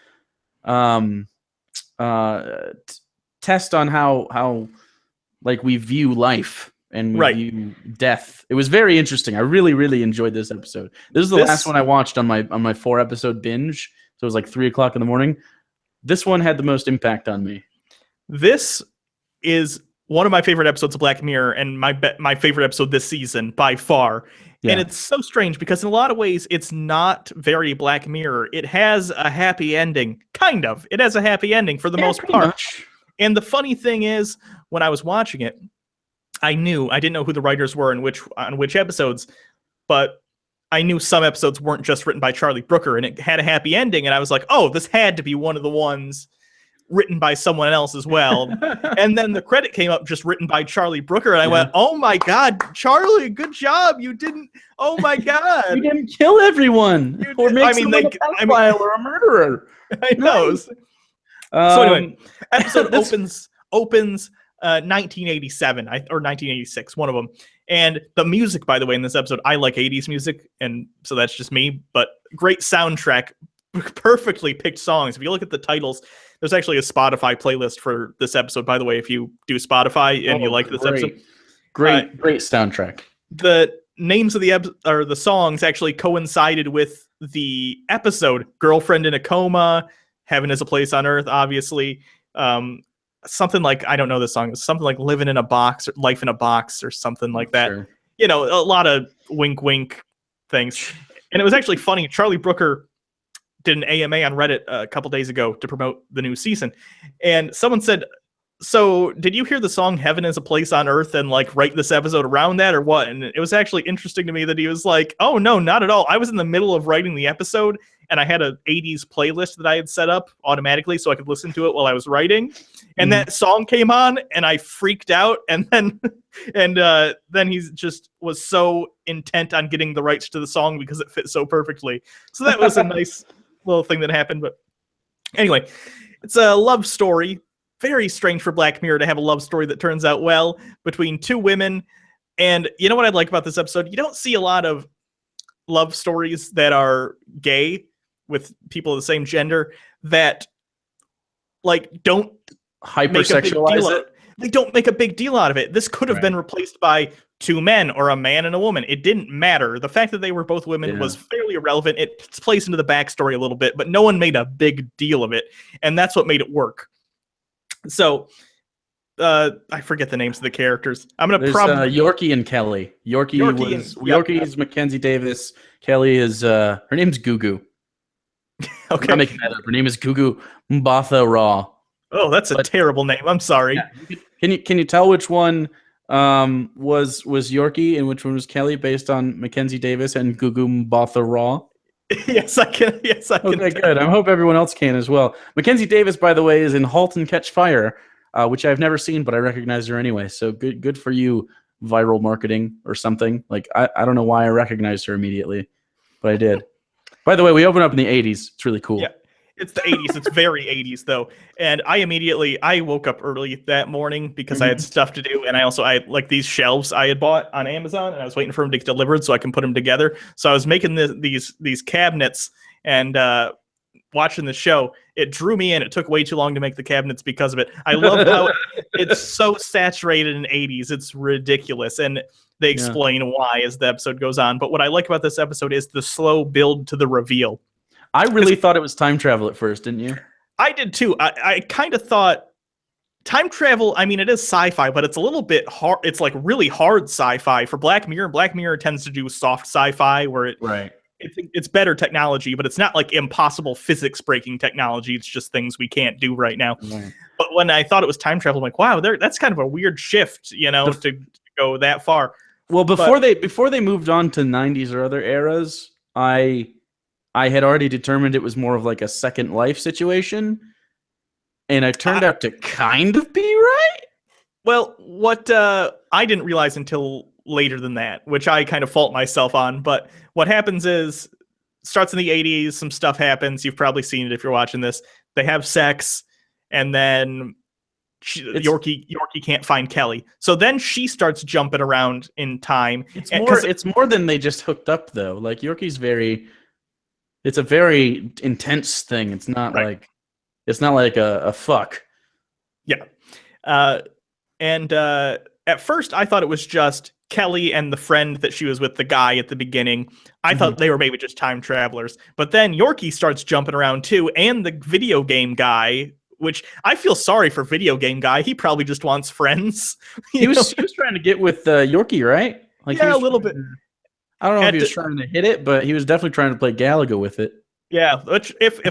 test on how like we view life and we view death. It was very interesting. I really, really enjoyed this episode. This is the last one I watched on my 4-episode binge. So it was like 3:00 in the morning. This one had the most impact on me. This is one of my favorite episodes of Black Mirror, and my favorite episode this season by far. Yeah. And it's so strange because in a lot of ways, it's not very Black Mirror. It has a happy ending, kind of. It has a happy ending for the most part. Much. And the funny thing is, when I was watching it, I didn't know who the writers were and on which episodes, but I knew some episodes weren't just written by Charlie Brooker, and it had a happy ending, and I was like, oh, this had to be one of the ones written by someone else as well. And then the credit came up just written by Charlie Brooker, and I went, oh my God, Charlie, good job. You didn't, oh my God. You didn't kill everyone or make someone a pedophile or a murderer. I know. So anyway, episode opens 1987 or 1986, one of them. And the music, by the way, in this episode, I like 80s music, and so that's just me, but great soundtrack, perfectly picked songs. If you look at the titles, there's actually a Spotify playlist for this episode, by the way, if you do Spotify and you like this episode. Great soundtrack. The names of the songs actually coincided with the episode. Girlfriend in a Coma, Heaven is a Place on Earth, obviously. Something like, I don't know the song, something like Living in a Box or Life in a Box or something like that. Sure. You know, a lot of wink wink things. And it was actually funny. Charlie Brooker did an AMA on Reddit a couple days ago to promote the new season. And someone said, so did you hear the song Heaven is a Place on Earth and like write this episode around that or what? And it was actually interesting to me that he was like, oh no, not at all. I was in the middle of writing the episode and I had a 80s playlist that I had set up automatically so I could listen to it while I was writing. And that song came on, and I freaked out. And then, then he just was so intent on getting the rights to the song because it fit so perfectly. So that was a nice little thing that happened. But anyway, it's a love story. Very strange for Black Mirror to have a love story that turns out well between two women. And you know what I like about this episode? You don't see a lot of love stories that are gay with people of the same gender that like don't hypersexualize it. They don't make a big deal out of it. This could have been replaced by two men or a man and a woman. It didn't matter. The fact that they were both women was fairly irrelevant. It plays into the backstory a little bit, but no one made a big deal of it. And that's what made it work. So I forget the names of the characters. I'm going to probably Yorkie and Kelly. Yorkie is Mackenzie Davis. Kelly is her name's Gugu. Okay. I'm making that up. Her name is Gugu Mbatha Raw. Oh, that's a terrible name. I'm sorry. Yeah. Can you tell which one was Yorkie and which one was Kelly based on Mackenzie Davis and Gugu Mbatha Raw? Yes, I can. Yes, I can. Okay, good. I hope everyone else can as well. Mackenzie Davis, by the way, is in *Halt and Catch Fire*, which I've never seen, but I recognize her anyway. So good for you, viral marketing or something. Like I don't know why I recognized her immediately, but I did. By the way, we open up in the '80s. It's really cool. Yeah, it's the '80s. It's very '80s though. And I woke up early that morning because I had stuff to do, and I had like these shelves I had bought on Amazon, and I was waiting for them to get delivered so I can put them together. So I was making these cabinets and watching the show. It drew me in. It took way too long to make the cabinets because of it. I love how it's so saturated in '80s. It's ridiculous, and they explain why as the episode goes on. But what I like about this episode is the slow build to the reveal. I really thought it was time travel at first, didn't you? I did too. I kind of thought time travel, I mean, it is sci-fi, but it's a little bit hard. It's like really hard sci-fi for Black Mirror. Black Mirror tends to do soft sci-fi where it's better technology, but it's not like impossible physics breaking technology. It's just things we can't do right now. Right. But when I thought it was time travel, I'm like, wow, that's kind of a weird shift, to go that far. Well, before they moved on to 90s or other eras, I had already determined it was more of like a Second Life situation, and it turned out to kind of be right. Well, what I didn't realize until later than that, which I kind of fault myself on, but what happens is, starts in the 80s, some stuff happens. You've probably seen it if you're watching this. They have sex, and then Yorkie can't find Kelly. So then she starts jumping around in time. It's more than they just hooked up, though. Like, Yorkie's it's a very intense thing. It's not like a fuck. Yeah. And at first I thought it was just Kelly and the friend that she was with, the guy at the beginning. I thought they were maybe just time travelers. But then Yorkie starts jumping around too, and the video game guy, which I feel sorry for video game guy. He probably just wants friends. He was trying to get with Yorkie, right? Like, yeah, a little bit. I don't know if he was trying to hit it, but he was definitely trying to play Galaga with it. Yeah, which if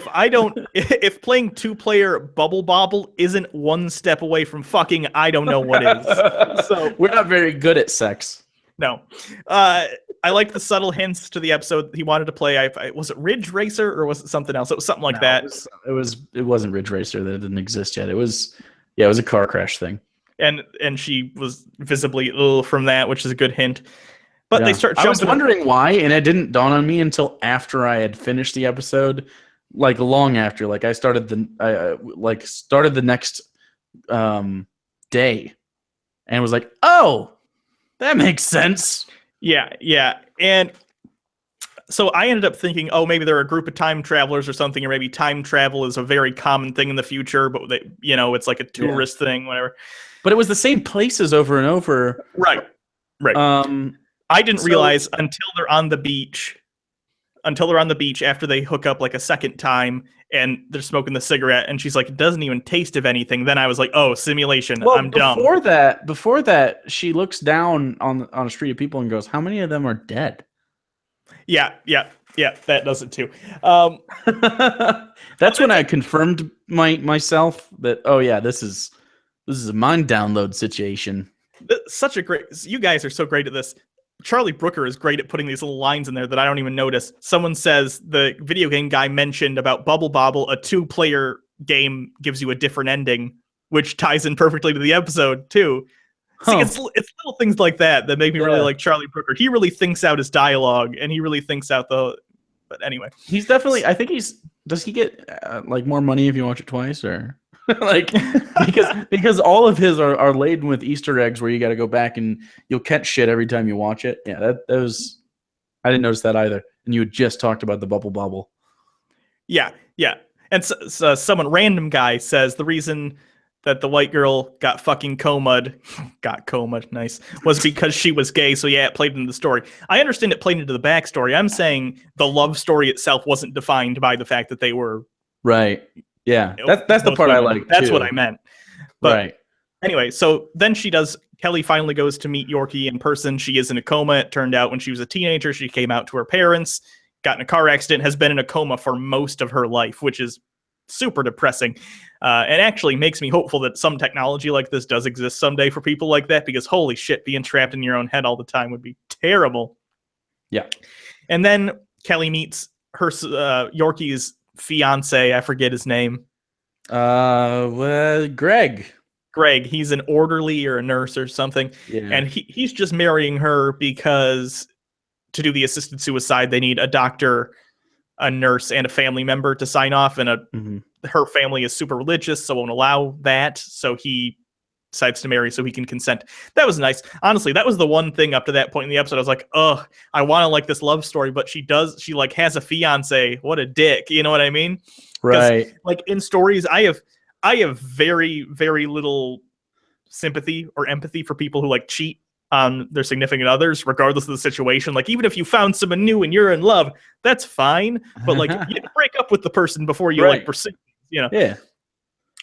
playing 2-player Bubble Bobble isn't one step away from fucking, I don't know what is. So we're not very good at sex. No. I like the subtle hints to the episode. He wanted to play, was it Ridge Racer or was it something else? It was something like that. It wasn't Ridge Racer. That didn't exist yet. It was a car crash thing. And she was visibly ill from that, which is a good hint. But they start jumping. I was wondering why, and it didn't dawn on me until after I had finished the episode, like long after. Like I started the next day, and was like, "Oh, that makes sense." Yeah, and so I ended up thinking, oh, maybe they're a group of time travelers or something, or maybe time travel is a very common thing in the future, but it's like a tourist thing, whatever. But it was the same places over and over. Right. I didn't realize until they're on the beach after they hook up like a second time and they're smoking the cigarette and she's like, it doesn't even taste of anything. Then I was like, oh, simulation. Well, I'm dumb. Before that, she looks down on a street of people and goes, how many of them are dead? Yeah, that does it too. That's when I confirmed myself that, oh yeah, this is a mind download situation. You guys are so great at this. Charlie Brooker is great at putting these little lines in there that I don't even notice. Someone says the video game guy mentioned about Bubble Bobble, a 2-player game gives you a different ending which ties in perfectly to the episode too. See, it's little things like that that make me really like Charlie Brooker. He really thinks out his dialogue, and he really thinks out the. But anyway, he's definitely. I think he's. Does he get like more money if you watch it twice, or like because all of his are laden with Easter eggs where you got to go back and you'll catch shit every time you watch it. Yeah, that was. I didn't notice that either. And you had just talked about the bubble bobble. Yeah. And so someone random guy says the reason that the white girl got fucking comaed, nice, was because she was gay. So yeah, it played into the story. I understand it played into the backstory. I'm saying the love story itself wasn't defined by the fact that they were right. Yeah, that's the part I like. That's too. what I meant. But right. Anyway, so then Kelly finally goes to meet Yorkie in person. She is in a coma. It turned out when she was a teenager, she came out to her parents, got in a car accident, has been in a coma for most of her life, which is super depressing. And actually makes me hopeful that some technology like this does exist someday for people like that, because holy shit, being trapped in your own head all the time would be terrible. Yeah. And then Kelly meets her Yorkie's fiance. I forget his name. Greg. Greg, he's an orderly or a nurse or something. Yeah. And he's just marrying her because to do the assisted suicide, they need a doctor, a nurse, and a family member to sign off. And her family is super religious, so won't allow that. So he decides to marry so he can consent. That was nice. Honestly, that was the one thing up to that point in the episode. I was like, ugh, I want to like this love story, but she like has a fiance. What a dick. You know what I mean? Right. Like in stories, I have very, very little sympathy or empathy for people who like cheat on their significant others, regardless of the situation. Like, even if you found someone new and you're in love, that's fine. But like, you break up with the person before you like pursue, you know? Yeah.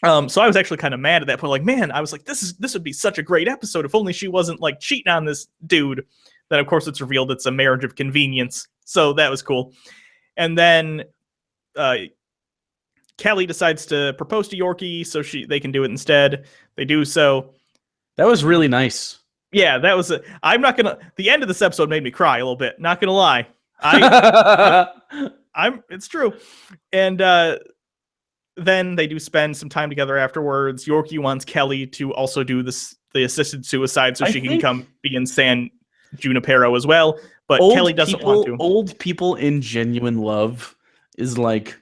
So I was actually kind of mad at that point. Like, man, I was like, this would be such a great episode if only she wasn't like cheating on this dude. Then of course it's revealed it's a marriage of convenience. So that was cool. And then Kelly decides to propose to Yorkie so they can do it instead. They do so. That was really nice. Yeah, that was the end of this episode made me cry a little bit. Not gonna lie. It's true. And then they do spend some time together afterwards. Yorkie wants Kelly to also do the assisted suicide so she can come be in San Junipero as well. But Kelly doesn't want to. Old people in genuine love is like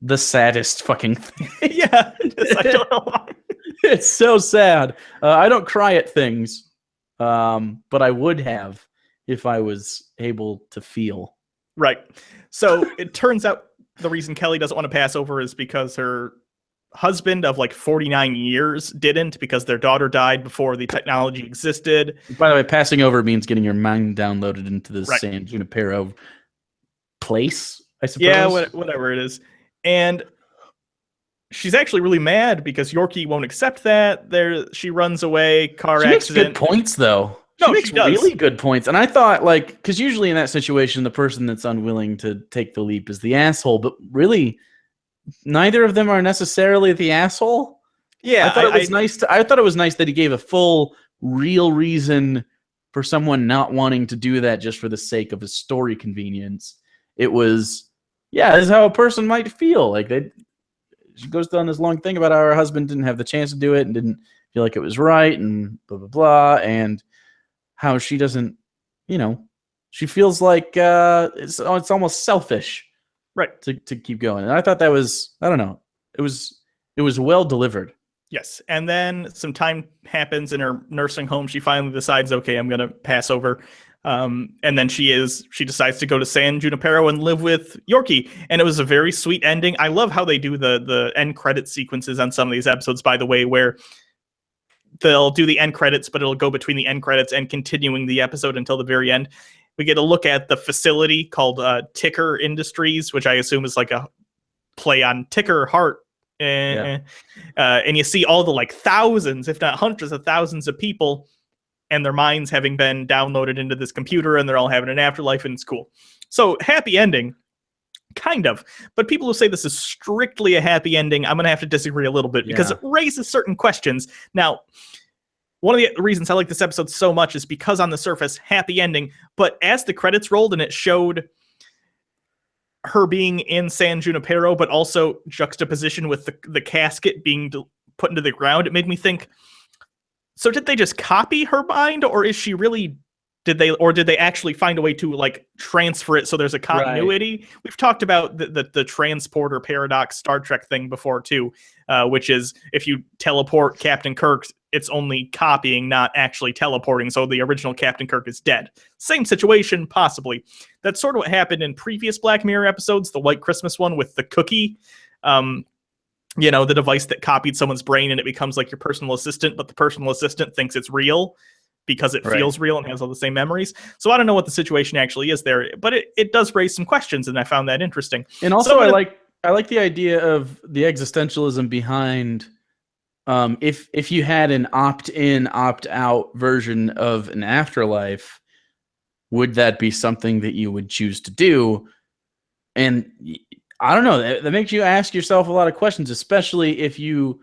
the saddest fucking thing. Yeah, I don't know why. It's so sad. I don't cry at things, but I would have if I was able to feel. Right. So it turns out the reason Kelly doesn't want to pass over is because her husband of like 49 years didn't, because their daughter died before the technology existed. By the way, passing over means getting your mind downloaded into the San Junipero place, I suppose. Yeah, whatever it is. And she's actually really mad because Yorkie won't accept that. She runs away, car accident. She makes good points, though. She makes really good points. And I thought, like, because usually in that situation, the person that's unwilling to take the leap is the asshole. But really, neither of them are necessarily the asshole. Yeah, I thought it was nice. I thought it was nice that he gave a full, real reason for someone not wanting to do that just for the sake of a story convenience. It was, yeah, this is how a person might feel. Like she goes down this long thing about how her husband didn't have the chance to do it and didn't feel like it was right and blah, blah, blah. And how she doesn't, she feels like it's almost selfish, right, to keep going. And I thought that was, I don't know, it was well delivered. Yes. And then some time happens in her nursing home. She finally decides, okay, I'm going to pass over. And then she decides to go to San Junipero and live with Yorkie. And it was a very sweet ending. I love how they do the end credit sequences on some of these episodes, by the way, where they'll do the end credits, but it'll go between the end credits and continuing the episode until the very end. We get a look at the facility called Ticker Industries, which I assume is like a play on Ticker Heart. And you see all the like thousands, if not hundreds of thousands of people and their minds having been downloaded into this computer, and they're all having an afterlife, and it's cool. So happy ending. Kind of. But people who say this is strictly a happy ending, I'm going to have to disagree a little bit because it raises certain questions. Now, one of the reasons I like this episode so much is because on the surface, happy ending. But as the credits rolled and it showed her being in San Junipero, but also juxtaposition with the casket being put into the ground, it made me think, so did they just copy her mind, or is she really, did they actually find a way to like transfer it so there's a continuity? Right. We've talked about the transporter paradox Star Trek thing before too, which is if you teleport Captain Kirk, it's only copying, not actually teleporting. So the original Captain Kirk is dead. Same situation, possibly. That's sort of what happened in previous Black Mirror episodes, the White Christmas one with the cookie. You know, the device that copied someone's brain and it becomes like your personal assistant, but the personal assistant thinks it's real because it feels real and has all the same memories. So I don't know what the situation actually is there, but it does raise some questions, and I found that interesting. And also, so I like the idea of the existentialism behind if you had an opt-in, opt-out version of an afterlife, would that be something that you would choose to do? And I don't know. That makes you ask yourself a lot of questions, especially if you,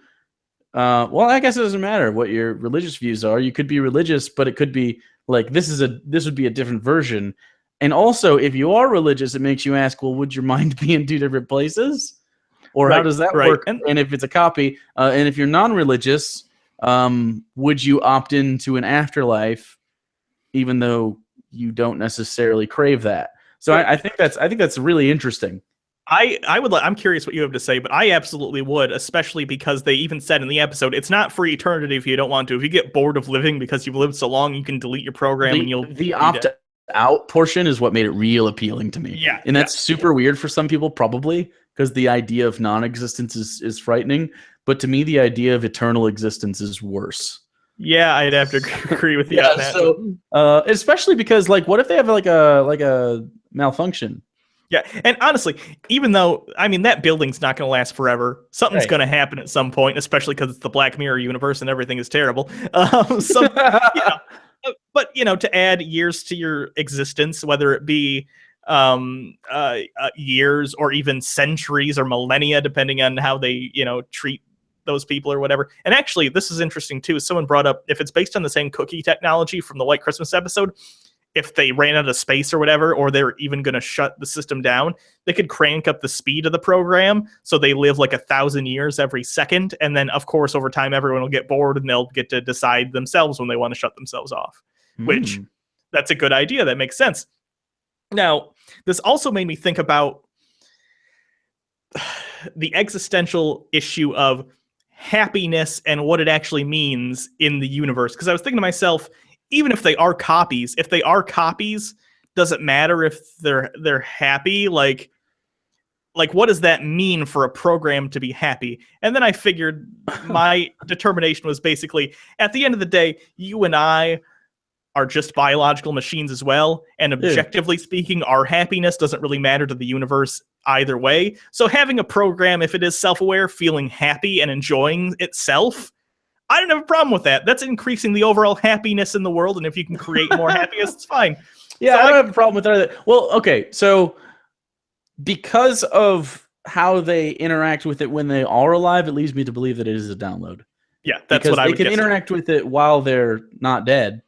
well, I guess it doesn't matter what your religious views are. You could be religious, but it could be like, this would be a different version. And also, if you are religious, it makes you ask, well, would your mind be in two different places? Or how does that work? And if it's a copy, and if you're non-religious, would you opt into an afterlife, even though you don't necessarily crave that? So I think that's really interesting. I'm curious what you have to say, but I absolutely would, especially because they even said in the episode, it's not for eternity if you don't want to. If you get bored of living because you've lived so long, you can delete your program and you'll... The opt-out portion is what made it real appealing to me. Yeah. And that's super weird for some people, probably, because the idea of non-existence is frightening. But to me, the idea of eternal existence is worse. Yeah, I'd have to agree with you on that. So, especially because, like, what if they have like a malfunction? Yeah, and honestly, even though, I mean, that building's not going to last forever. Something's going to happen at some point, especially because it's the Black Mirror universe and everything is terrible. But, you know, to add years to your existence, whether it be years or even centuries or millennia, depending on how they, you know, treat those people or whatever. And actually, this is interesting, too. Someone brought up, if it's based on the same cookie technology from the White Christmas episode, if they ran out of space or whatever, or they're even going to shut the system down, they could crank up the speed of the program so they live like 1,000 years every second. And then, of course, over time, everyone will get bored and they'll get to decide themselves when they want to shut themselves off, which that's a good idea. That makes sense. Now, this also made me think about the existential issue of happiness and what it actually means in the universe. Because I was thinking to myself, even if they are copies, does it matter if they're happy? Like what does that mean for a program to be happy? And then I figured my determination was basically, at the end of the day, you and I are just biological machines as well. And objectively speaking, our happiness doesn't really matter to the universe either way. So having a program, if it is self-aware, feeling happy and enjoying itself, I don't have a problem with that. That's increasing the overall happiness in the world, and if you can create more happiness, it's fine. Yeah, so I don't have a problem with that. Well, okay, so because of how they interact with it when they are alive, it leads me to believe that it is a download. Yeah, that's what I would guess. They can interact with it while they're not dead.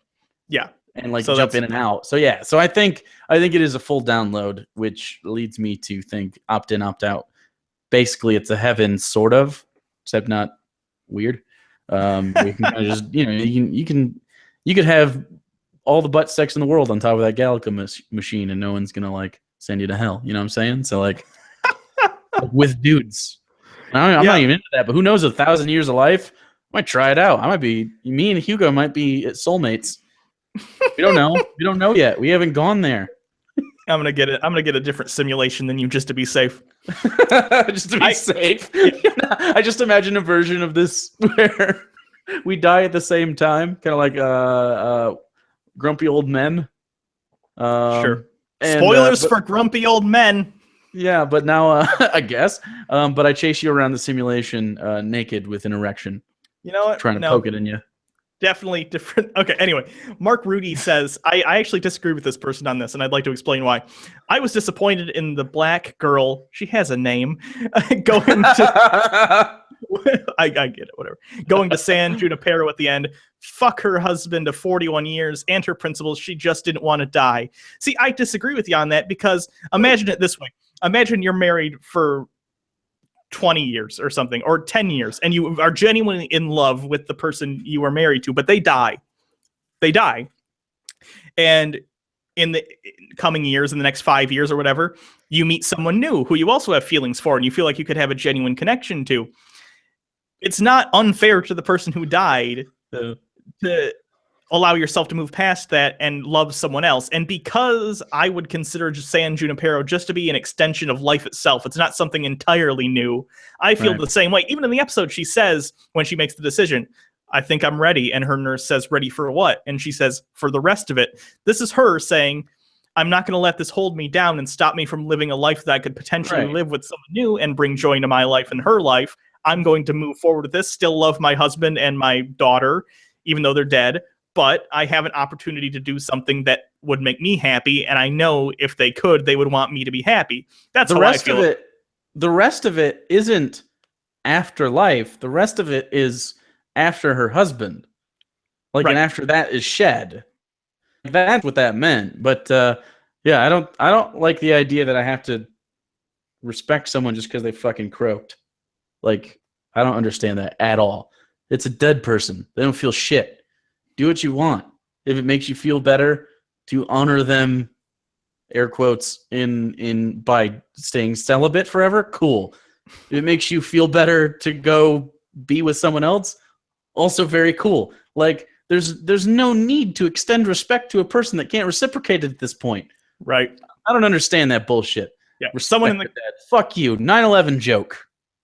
Yeah. And like jump in and out. So yeah, so I think it is a full download, which leads me to think opt in, opt out. Basically, it's a heaven sort of, except not weird. You can kind of just, you know, you could have all the butt sex in the world on top of that Galaga machine, and no one's gonna like send you to hell. You know what I'm saying? So like with dudes, I'm not even into that. But who knows? 1,000 years of life, I might try it out. Me and Hugo might be soulmates. We don't know. We don't know yet. We haven't gone there. I'm gonna get a different simulation than you just to be safe. Just to be safe. I just imagine a version of this where we die at the same time, kind of like grumpy old men. Sure. And, spoilers for grumpy old men. Yeah, but now I guess. But I chase you around the simulation naked with an erection. You know what? Trying to poke it in you. Definitely different. Okay, anyway, Mark Rudy says, I actually disagree with this person on this, and I'd like to explain why. I was disappointed in the black girl, she has a name, going to... I get it, whatever. Going to San Junipero at the end. Fuck her husband of 41 years and her principles. She just didn't want to die. See, I disagree with you on that, because imagine it this way. Imagine you're married for 20 years or something, or 10 years, and you are genuinely in love with the person you are married to, but they die. They die. And in the coming years, in the next 5 years or whatever, you meet someone new who you also have feelings for and you feel like you could have a genuine connection to. It's not unfair to the person who died to allow yourself to move past that and love someone else. And because I would consider San Junipero just to be an extension of life itself, it's not something entirely new. I feel the same way. Even in the episode, she says, when she makes the decision, I think I'm ready. And her nurse says, ready for what? And she says, for the rest of it. This is her saying, I'm not going to let this hold me down and stop me from living a life that I could potentially live with someone new and bring joy into my life and her life. I'm going to move forward with this, still love my husband and my daughter, even though they're dead. But I have an opportunity to do something that would make me happy, and I know if they could, they would want me to be happy. That's how I feel. The rest of it isn't afterlife. The rest of it is after her husband. And after that is shed. That's what that meant. But yeah, I don't like the idea that I have to respect someone just because they fucking croaked. Like, I don't understand that at all. It's a dead person. They don't feel shit. Do what you want. If it makes you feel better to honor them, air quotes, in by staying celibate forever, cool. If it makes you feel better to go be with someone else, also very cool. Like, there's no need to extend respect to a person that can't reciprocate it at this point. Right. I don't understand that bullshit. Yeah. Someone in the fuck you, 9/11 joke.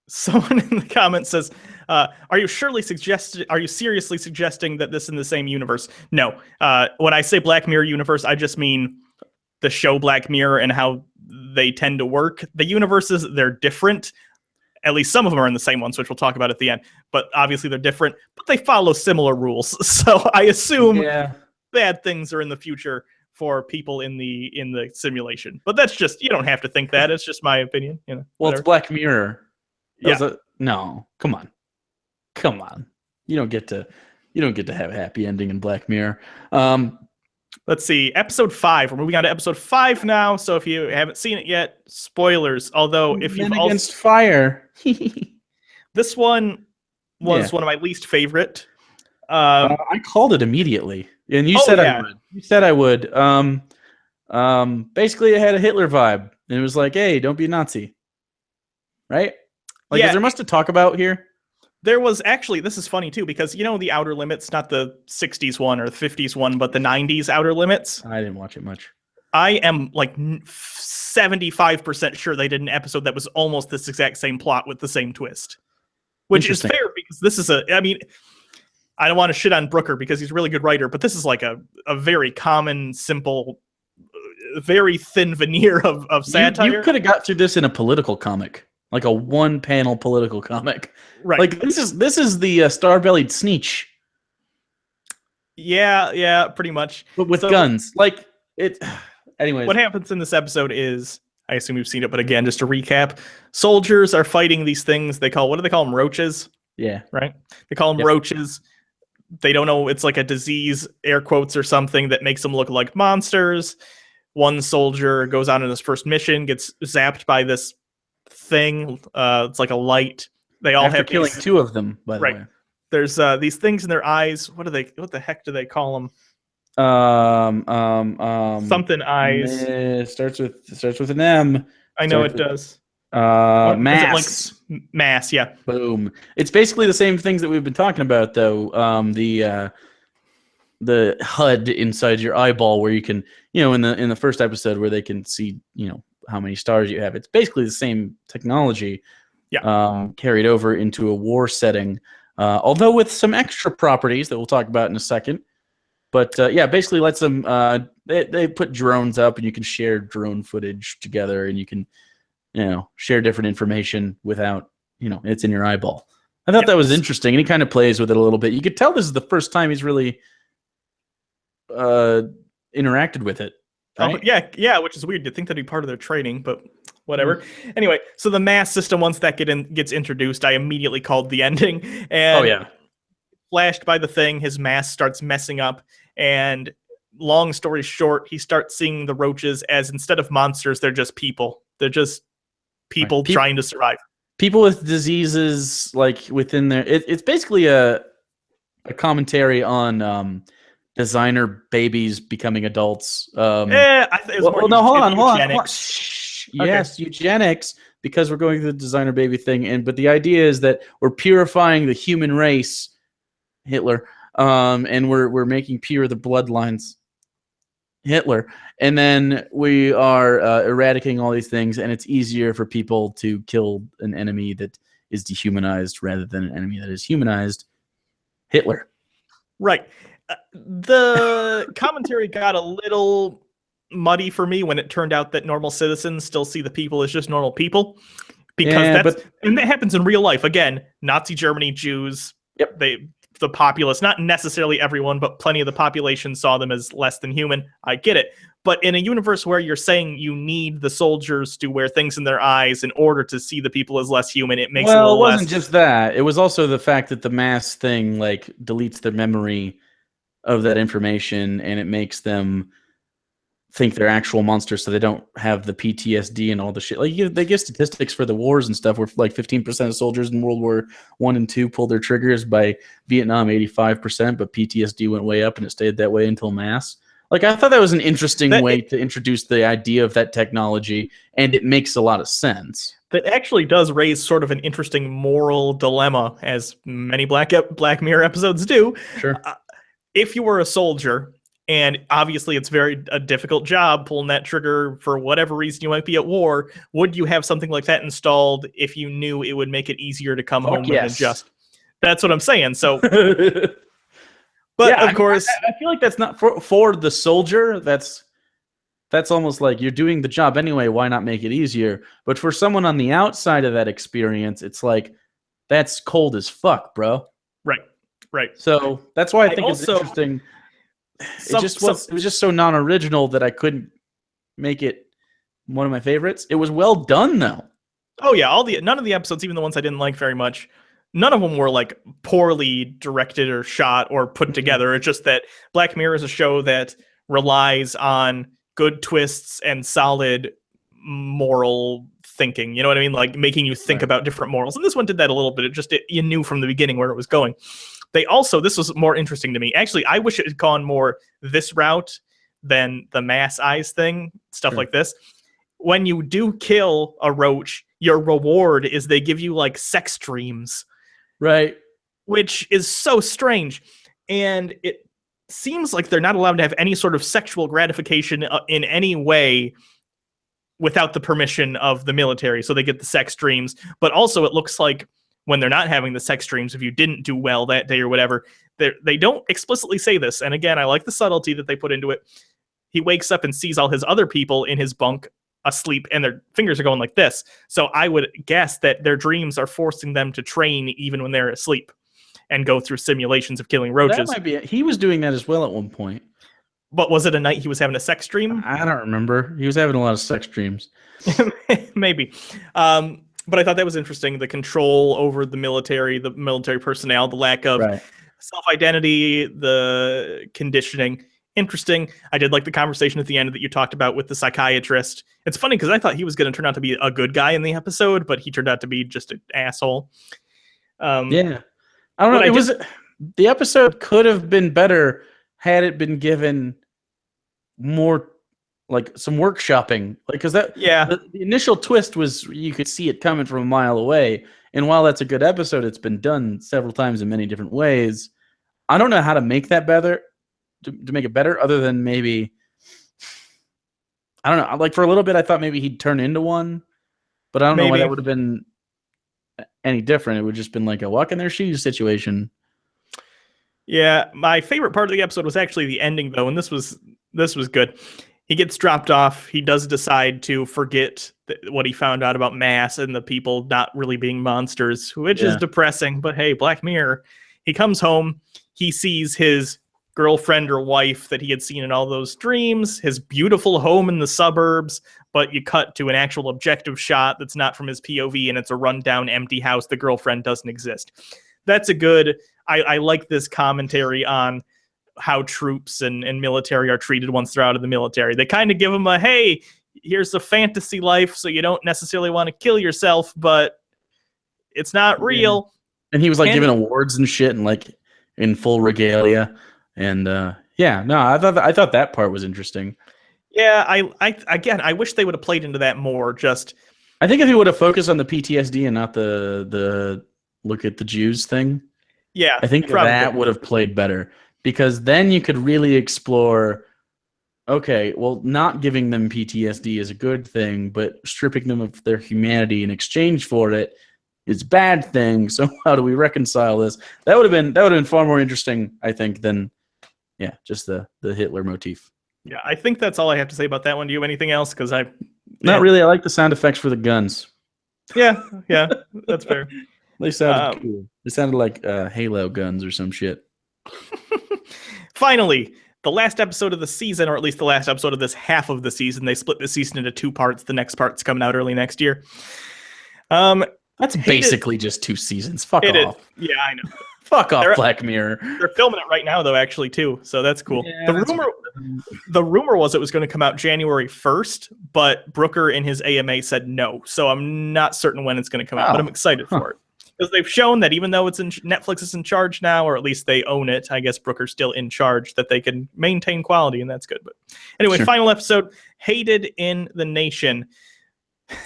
Someone in the comments says, are you seriously suggesting that this is in the same universe? No. When I say Black Mirror universe, I just mean the show Black Mirror and how they tend to work. The universes, they're different. At least some of them are in the same ones, which we'll talk about at the end. But obviously they're different, but they follow similar rules. So I assume bad things are in the future for people in the simulation. But that's just, you don't have to think that. It's just my opinion. Well, whatever. It's Black Mirror. Yeah. No, come on. You don't get to have a happy ending in Black Mirror. Let's see, episode 5. We're moving on to episode 5 now. So if you haven't seen it yet, spoilers. Although if you've Against Fire, this one was one of my least favorite. I called it immediately, and you said I would. You said I would. Basically, it had a Hitler vibe, and it was like, "Hey, don't be a Nazi," right? Like, is there much to talk about here? There was actually, this is funny too, because the Outer Limits, not the 60s one or the 50s one, but the 90s Outer Limits. I didn't watch it much. I am like 75% sure they did an episode that was almost this exact same plot with the same twist. Which is fair, because this is I don't want to shit on Brooker because he's a really good writer, but this is like a very common, simple, very thin veneer of satire. You could have got through this in a political comic. Like a one-panel political comic, right? Like this is the Star-Bellied Sneetch. Yeah, pretty much. But with guns, like it. Anyways, what happens in this episode is, I assume you've seen it, but again, just to recap, soldiers are fighting these things. What do they call them? Roaches. Yeah. Right. They call them roaches. They don't know, it's like a disease, air quotes, or something that makes them look like monsters. One soldier goes on his first mission, gets zapped by this thing. It's like a light. They all have killing two of them, by the way. There's these things in their eyes. What the heck do they call them? Something eyes. Starts with an M. I know it does. Mass. Mass, yeah. Boom. It's basically the same things that we've been talking about, though. The HUD inside your eyeball, where you can, in the first episode, where they can see, how many stars you have. It's basically the same technology, carried over into a war setting, although with some extra properties that we'll talk about in a second. But basically lets them. They put drones up, and you can share drone footage together, and you can, share different information without, it's in your eyeball. I thought that was interesting, and he kind of plays with it a little bit. You could tell this is the first time he's really interacted with it. Right? Yeah, which is weird to think that'd be part of their training, but whatever. Mm-hmm. Anyway, so the mass system, once that gets introduced, I immediately called the ending. And flashed by the thing, his mass starts messing up, and long story short, he starts seeing the roaches as, instead of monsters, they're just people. They're just people trying to survive. people with diseases like within their it's basically a commentary on designer babies becoming adults. It was more Well, no, hold on. eugenics. Shh. Okay. Yes, eugenics, because we're going through the designer baby thing, but the idea is that we're purifying the human race, Hitler, and we're making pure the bloodlines, Hitler, and then we are eradicating all these things, and it's easier for people to kill an enemy that is dehumanized rather than an enemy that is humanized, Hitler. Right. The commentary got a little muddy for me when it turned out that normal citizens still see the people as just normal people, because and that happens in real life. Again, Nazi Germany, Jews, yep, the populace, not necessarily everyone, but plenty of the population saw them as less than human. I get it. But in a universe where you're saying you need the soldiers to wear things in their eyes in order to see the people as less human, it makes it a little less. Well, it wasn't just that. It was also the fact that the mass thing like deletes their memory of that information, and it makes them think they're actual monsters, so they don't have the PTSD and all the shit. Like they give statistics for the wars and stuff, where like 15% of soldiers in World War I and II pulled their triggers. By Vietnam, 85%, but PTSD went way up, and it stayed that way until mass. Like I thought that was an interesting way to introduce the idea of that technology, and it makes a lot of sense. That actually does raise sort of an interesting moral dilemma, as many Black Mirror episodes do. Sure. If you were a soldier, and obviously it's a difficult job pulling that trigger for whatever reason you might be at war, would you have something like that installed if you knew it would make it easier to come home and adjust? That's what I'm saying. So, but yeah, of course, I feel like that's not for the soldier. That's almost like you're doing the job anyway. Why not make it easier? But for someone on the outside of that experience, it's like that's cold as fuck, bro. Right. So that's why I think it's interesting. It was just so non-original that I couldn't make it one of my favorites. It was well done though. Oh yeah, none of the episodes, even the ones I didn't like very much, none of them were like poorly directed or shot or put together. It's just that Black Mirror is a show that relies on good twists and solid moral thinking. You know what I mean? Like making you think about different morals. And this one did that a little bit. You knew from the beginning where it was going. This was more interesting to me. Actually, I wish it had gone more this route than the mass eyes thing, stuff like this. When you do kill a roach, your reward is they give you like sex dreams. Right. Which is so strange. And it seems like they're not allowed to have any sort of sexual gratification in any way without the permission of the military. So they get the sex dreams. But also it looks like when they're not having the sex dreams, if you didn't do well that day or whatever, they don't explicitly say this. And again, I like the subtlety that they put into it. He wakes up and sees all his other people in his bunk asleep, and their fingers are going like this. So I would guess that their dreams are forcing them to train even when they're asleep and go through simulations of killing roaches. That might be it. He was doing that as well at one point. But was it a night he was having a sex dream? I don't remember. He was having a lot of sex dreams. Maybe. But I thought that was interesting. The control over the military personnel, the lack of self-identity, the conditioning. Interesting. I did like the conversation at the end that you talked about with the psychiatrist. It's funny because I thought he was going to turn out to be a good guy in the episode, but he turned out to be just an asshole. Yeah. I don't know. The episode could have been better had it been given more, like some workshopping, like, because the initial twist was you could see it coming from a mile away, and while that's a good episode, it's been done several times in many different ways. I don't know how to make that better, to make it better, other than maybe, I don't know, like for a little bit I thought maybe he'd turn into one, but I don't know why that would have been any different. It would just been like a walk in their shoes situation. Yeah, my favorite part of the episode was actually the ending though, and this was good. He gets dropped off. He does decide to forget what he found out about mass and the people not really being monsters, which is depressing. But hey, Black Mirror. He comes home. He sees his girlfriend or wife that he had seen in all those dreams, his beautiful home in the suburbs, but you cut to an actual objective shot that's not from his POV, and it's a rundown, empty house. The girlfriend doesn't exist. That's a good... I like this commentary on how troops and military are treated once they're out of the military. They kind of give them a, hey, here's a fantasy life, so you don't necessarily want to kill yourself, but It's not real. And he was like And- giving awards and shit, and like in full regalia. And I thought that part was interesting. Yeah, I wish they would have played into that more. Just I think if he would have focused on the PTSD and not the look at the Jews thing, yeah, I think probably. that would have played better, because then you could really explore, okay, well, not giving them PTSD is a good thing, but stripping them of their humanity in exchange for it is a bad thing. So how do we reconcile this? That would have been far more interesting, I think, than just the Hitler motif. Yeah, I think that's all I have to say about that one. Do you have anything else? Because Not really. I like the sound effects for the guns. Yeah, that's fair. They sounded cool. They sounded like Halo guns or some shit. Finally, the last episode of the season, or at least the last episode of this half of the season. They split the season into 2 parts. The next part's coming out early next year. That's basically just 2 seasons. Fuck off. Yeah, I know. Fuck off, Black Mirror. They're filming it right now, though, actually, too. So that's cool. Yeah, the rumor was it was going to come out January 1st, but Brooker in his AMA said no. So I'm not certain when it's going to come out, but I'm excited for it. Because they've shown that even though Netflix is in charge now, or at least they own it, I guess Brooker's still in charge, that they can maintain quality, and that's good. But anyway, Final episode, Hated in the Nation.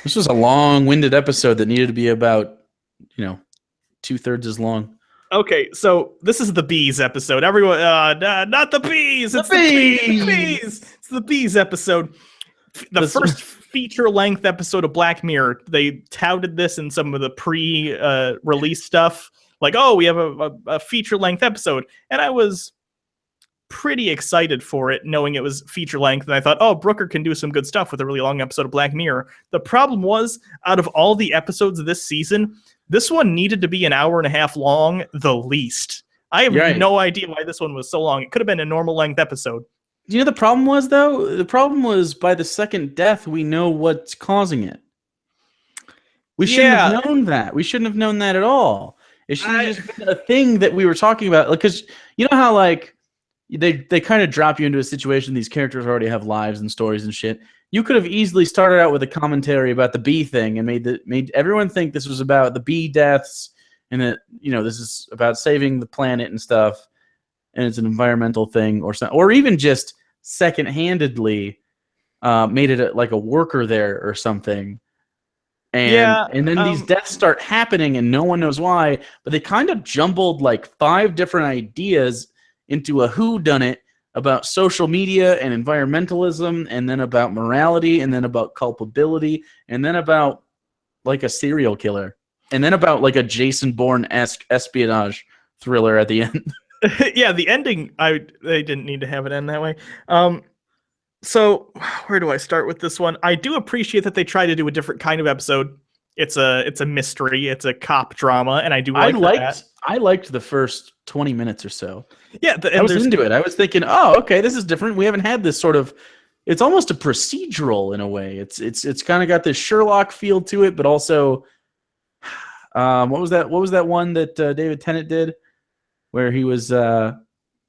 This was a long-winded episode that needed to be about, 2/3 as long. Okay, so this is the Bees episode. Everyone, not the Bees. It's the Bees. It's the Bees episode. The first feature-length episode of Black Mirror. They touted this in some of the pre-release stuff. Like, oh, we have a feature-length episode. And I was pretty excited for it, knowing it was feature-length. And I thought, oh, Brooker can do some good stuff with a really long episode of Black Mirror. The problem was, out of all the episodes of this season, this one needed to be an hour and a half long, the least. I have no idea why this one was so long. It could have been a normal length episode. Do you know the problem was, though? The problem was, by the second death, we know what's causing it. We shouldn't have known that. We shouldn't have known that at all. It should have just been a thing that we were talking about. Because you know how, like, they kind of drop you into a situation, these characters already have lives and stories and shit. You could have easily started out with a commentary about the bee thing and made everyone think this was about the bee deaths, and that, this is about saving the planet and stuff, and it's an environmental thing, or even just second-handedly made it like a worker there or something. And then these deaths start happening and no one knows why, but they kind of jumbled like 5 different ideas into a whodunit about social media and environmentalism, and then about morality, and then about culpability, and then about like a serial killer, and then about like a Jason Bourne-esque espionage thriller at the end. Yeah, the ending, they didn't need to have it end that way. So where do I start with this one? I do appreciate that they try to do a different kind of episode. It's a mystery, it's a cop drama, and I liked the first 20 minutes or so. Yeah, I was into it. I was thinking, oh, okay, this is different. We haven't had this sort of. It's almost a procedural in a way. It's kind of got this Sherlock feel to it, but also, what was that? What was that one that David Tennant did, where he was doing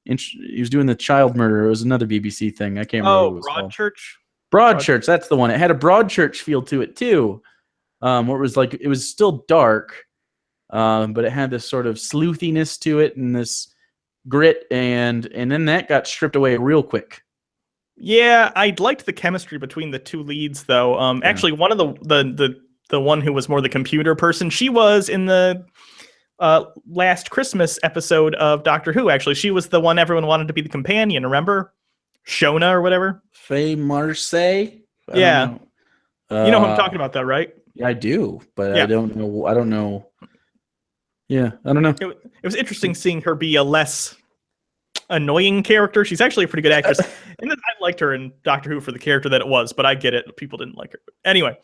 the child murder? It was another BBC thing. I can't remember. What it was Broadchurch. Broadchurch. That's the one. It had a Broadchurch feel to it too, where it was like it was still dark. But it had this sort of sleuthiness to it and this grit, and then that got stripped away real quick. Yeah, I liked the chemistry between the 2 leads, though. Actually, one of the one who was more the computer person, she was in the last Christmas episode of Doctor Who. Actually, she was the one everyone wanted to be the companion. Remember, Shona or whatever. Faye Marseille. Yeah, you know who I'm talking about, though, right? Yeah, I do, but yeah. I don't know. Yeah, I don't know. It was interesting seeing her be a less annoying character. She's actually a pretty good actress. And I liked her in Doctor Who for the character that it was, but I get it. People didn't like her. Anyway,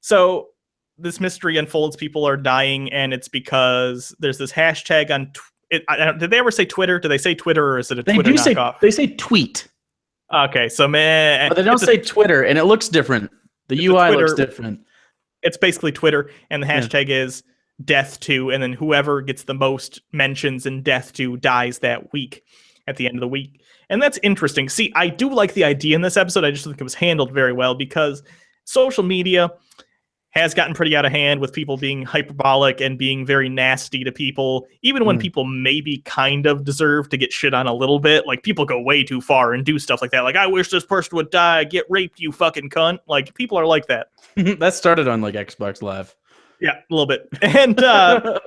so this mystery unfolds. People are dying, and it's because there's this hashtag on did they ever say Twitter? Do they say Twitter, or is it a Twitter knockoff? They say tweet. Okay, so man. But they don't say Twitter, and it looks different. The UI looks different. It's basically Twitter, and the hashtag is Death2, and then whoever gets the most mentions in Death2 dies that week at the end of the week. And that's interesting. See, I do like the idea in this episode. I just think it was handled very well, because social media, has gotten pretty out of hand with people being hyperbolic and being very nasty to people, even when people maybe kind of deserve to get shit on a little bit. Like, people go way too far and do stuff like that. Like, I wish this person would die, get raped, you fucking cunt. Like, people are like that. That started on like Xbox Live. Yeah, a little bit. And so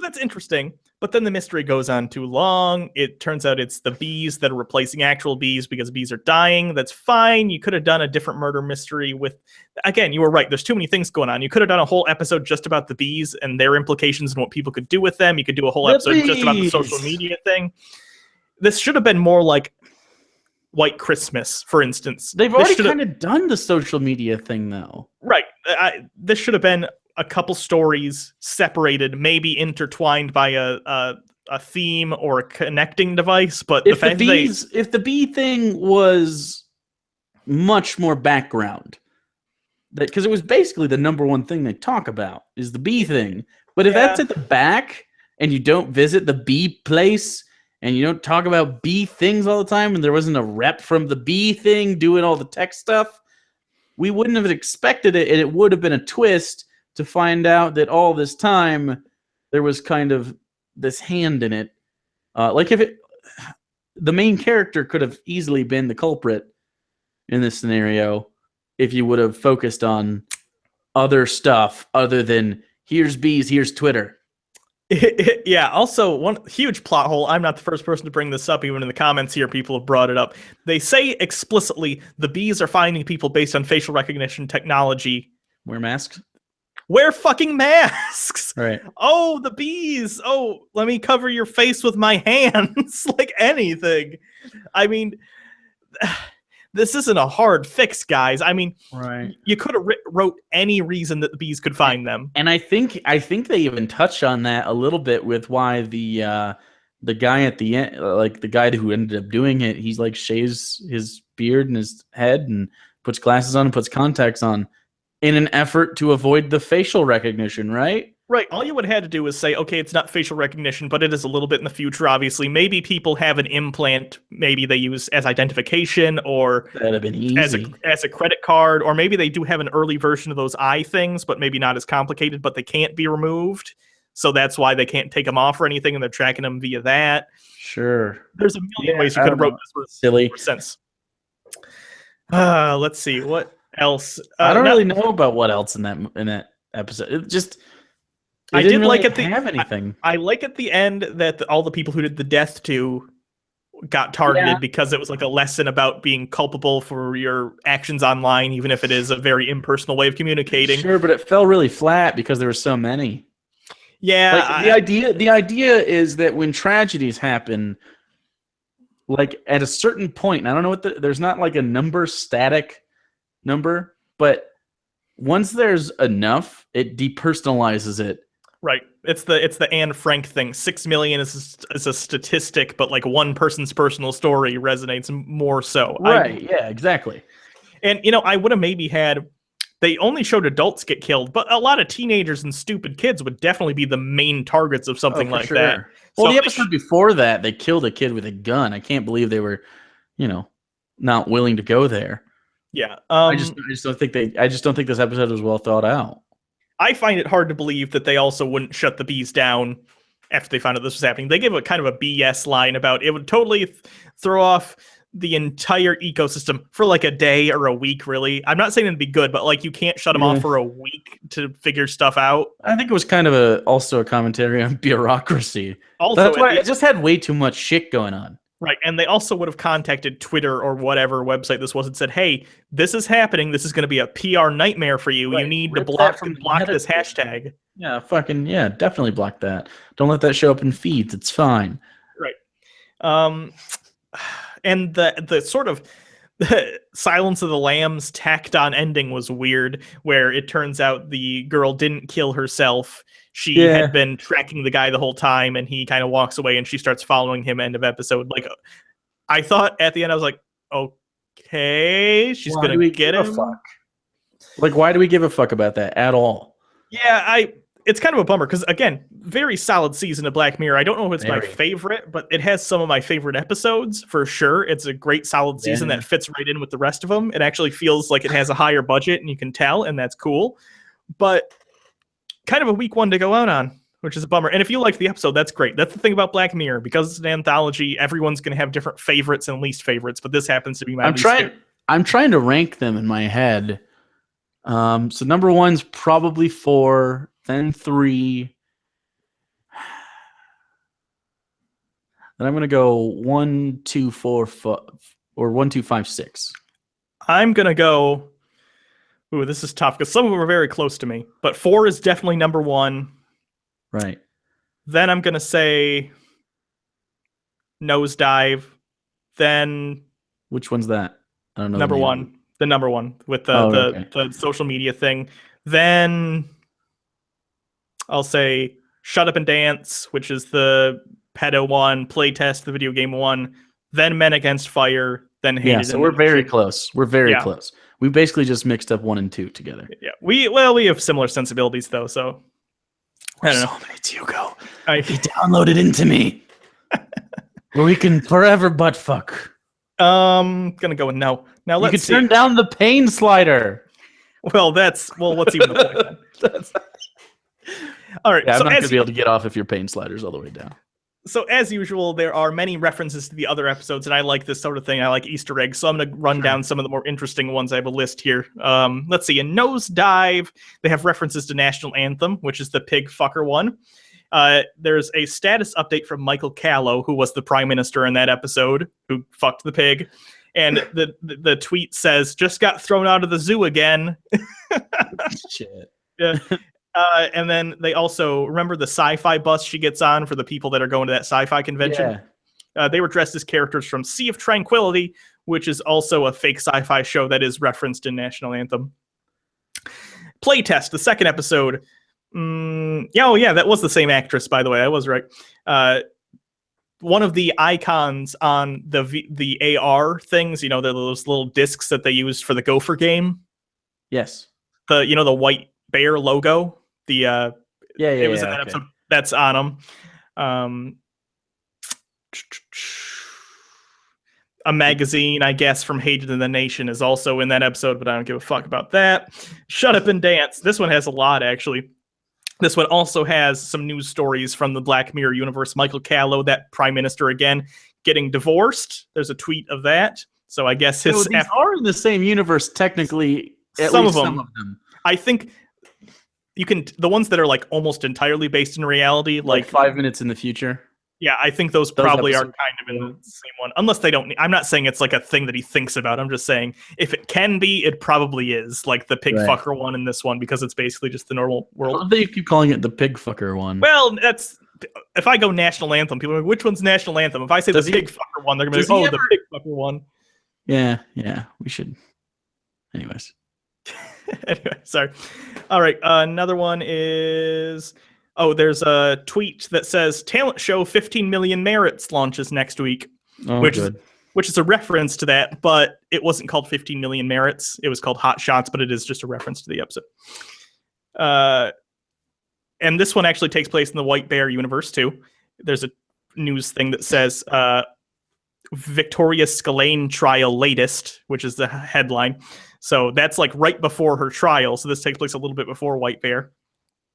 that's interesting. But then the mystery goes on too long. It turns out it's the bees that are replacing actual bees because bees are dying. That's fine. You could have done a different murder mystery with... Again, you were right. There's too many things going on. You could have done a whole episode just about the bees and their implications and what people could do with them. You could do a whole episode just about the social media thing. This should have been more like White Christmas, for instance. They've already kind of done the social media thing, though. Right. This should have been a couple stories separated, maybe intertwined by a theme or a connecting device. But if the bee thing was much more background, because it was basically the number one thing they talk about is the bee thing. But if that's at the back and you don't visit the bee place and you don't talk about bee things all the time, and there wasn't a rep from the bee thing doing all the tech stuff, we wouldn't have expected it, and it would have been a twist to find out that all this time there was kind of this hand in it. Like the main character could have easily been the culprit in this scenario if you would have focused on other stuff other than here's bees, here's Twitter. Yeah, also one huge plot hole. I'm not the first person to bring this up. Even in the comments here, people have brought it up. They say explicitly the bees are finding people based on facial recognition technology. Wear masks? Wear fucking masks. Right. Oh, the bees. Oh, let me cover your face with my hands. Like anything. I mean, this isn't a hard fix, guys. I mean, right. You could have wrote any reason that the bees could find them. And I think they even touch on that a little bit with why the guy at the end, like the guy who ended up doing it, he's like shaves his beard and his head and puts glasses on and puts contacts on in an effort to avoid the facial recognition, right? Right. All you would have had to do is say, okay, it's not facial recognition, but it is a little bit in the future, obviously. Maybe people have an implant, maybe they use as identification or that'd have been easy. As a credit card, or maybe they do have an early version of those eye things, but maybe not as complicated, but they can't be removed. So that's why they can't take them off or anything, and they're tracking them via that. Sure. There's a million ways you could have wrote this with silly sense. Let's see. What else? I don't really know about what else in that episode. It just I did really like have anything. I like at the end that all the people who did the death to got targeted because it was like a lesson about being culpable for your actions online, even if it is a very impersonal way of communicating. Sure, but it fell really flat because there were so many. Yeah, like, the idea is that when tragedies happen, like at a certain point, and I don't know what there's not like a static number, but once there's enough, it depersonalizes it. Right. It's the Anne Frank thing. 6 million is a statistic, but like one person's personal story resonates more so. Right. Yeah, exactly. And, I would have maybe had... They only showed adults get killed, but a lot of teenagers and stupid kids would definitely be the main targets of something like that. Well, the episode before that, they killed a kid with a gun. I can't believe they were, not willing to go there. Yeah. I just don't think this episode was well thought out. I find it hard to believe that they also wouldn't shut the bees down after they found out this was happening. They gave a kind of a BS line about it would totally throw off the entire ecosystem for like a day or a week, really. I'm not saying it'd be good, but like you can't shut them off for a week to figure stuff out. I think it was kind of also a commentary on bureaucracy. Also, that's why it just had way too much shit going on. Right, and they also would have contacted Twitter or whatever website this was and said, hey, this is happening. This is going to be a PR nightmare for you. Right. You need to block this hashtag. Yeah, definitely block that. Don't let that show up in feeds. It's fine. Right. And the sort of Silence of the Lambs tacked on ending was weird, where it turns out the girl didn't kill herself. She had been tracking the guy the whole time, and he kind of walks away, and she starts following him. End of episode. Like, I thought at the end, I was like, okay, she's going to get him. Like, why do we give a fuck about that at all? Yeah, it's kind of a bummer, because, again, very solid season of Black Mirror. I don't know if it's my favorite, but it has some of my favorite episodes, for sure. It's a great, solid season that fits right in with the rest of them. It actually feels like it has a higher budget, and you can tell, and that's cool. but kind of a weak one to go out on, which is a bummer. And if you liked the episode, that's great. That's the thing about Black Mirror. Because it's an anthology, everyone's going to have different favorites and least favorites, but this happens to be my least favorite. I'm trying to rank them in my head. So number 1's probably 4, then 3. Then I'm going to go 1, 2, 4, 5, or 1, 2, 5, 6. I'm going to go... Ooh, this is tough because some of them are very close to me. But 4 is definitely number 1. Right. Then I'm going to say Nosedive. Then... Which one's that? I don't know. Number 1. The number 1 with the social media thing. Then I'll say Shut Up and Dance, which is the pedo one, Playtest, the video game one. Then Men Against Fire. Then Hated. Yeah, so we're very close. We're very close. We basically just mixed up 1 and 2 together. Yeah, we have similar sensibilities though, so I don't know. So many Hugo. He downloaded into me, where we can forever butt fuck. Gonna go with no. Now let's see. You can turn down the pain slider. Well, what's even the point? All right. Yeah, I'm not gonna be able to get off if your pain slider's all the way down. So as usual, there are many references to the other episodes, and I like this sort of thing. I like Easter eggs, so I'm going to run down some of the more interesting ones. I have a list here. Let's see. In Nosedive, they have references to National Anthem, which is the pig fucker one. There's a status update from Michael Callow, who was the prime minister in that episode, who fucked the pig. And the tweet says, "Just got thrown out of the zoo again." Shit. Yeah. And then they also remember the sci-fi bus she gets on for the people that are going to that sci-fi convention. Yeah. They were dressed as characters from Sea of Tranquility, which is also a fake sci-fi show that is referenced in National Anthem. Playtest, the second episode. That was the same actress, by the way. I was right. One of the icons on the AR things, those little discs that they used for the Gopher game. Yes. The white bear logo. It was in that okay. episode. That's on them. A magazine, I guess, from Hated in the Nation is also in that episode, but I don't give a fuck about that. Shut Up and Dance. This one has a lot, actually. This one also has some news stories from the Black Mirror universe. Michael Callow, that prime minister again, getting divorced. There's a tweet of that. So I guess these are in the same universe, technically. Some of them. I think you can, the ones that are like almost entirely based in reality, like 5 minutes in the future. Yeah, I think those probably are kind of in the same one. Unless they don't. I'm not saying it's like a thing that he thinks about. I'm just saying if it can be, it probably is. Like the pig fucker one in this one, because it's basically just the normal world. I love that you keep calling it the pig fucker one. Well, that's, if I go National Anthem, people are like, which one's National Anthem? If I say pig fucker one, they're going to be like, the pig fucker one. Yeah, we should. Anyways. Anyway, sorry. All right, another one is... there's a tweet that says talent show 15 million merits launches next week, which is a reference to that, but it wasn't called 15 million merits. It was called Hot Shots, but it is just a reference to the episode. And this one actually takes place in the White Bear universe too. There's a news thing that says Victoria Scalane trial latest, which is the headline. So that's like right before her trial. So this takes place a little bit before White Bear.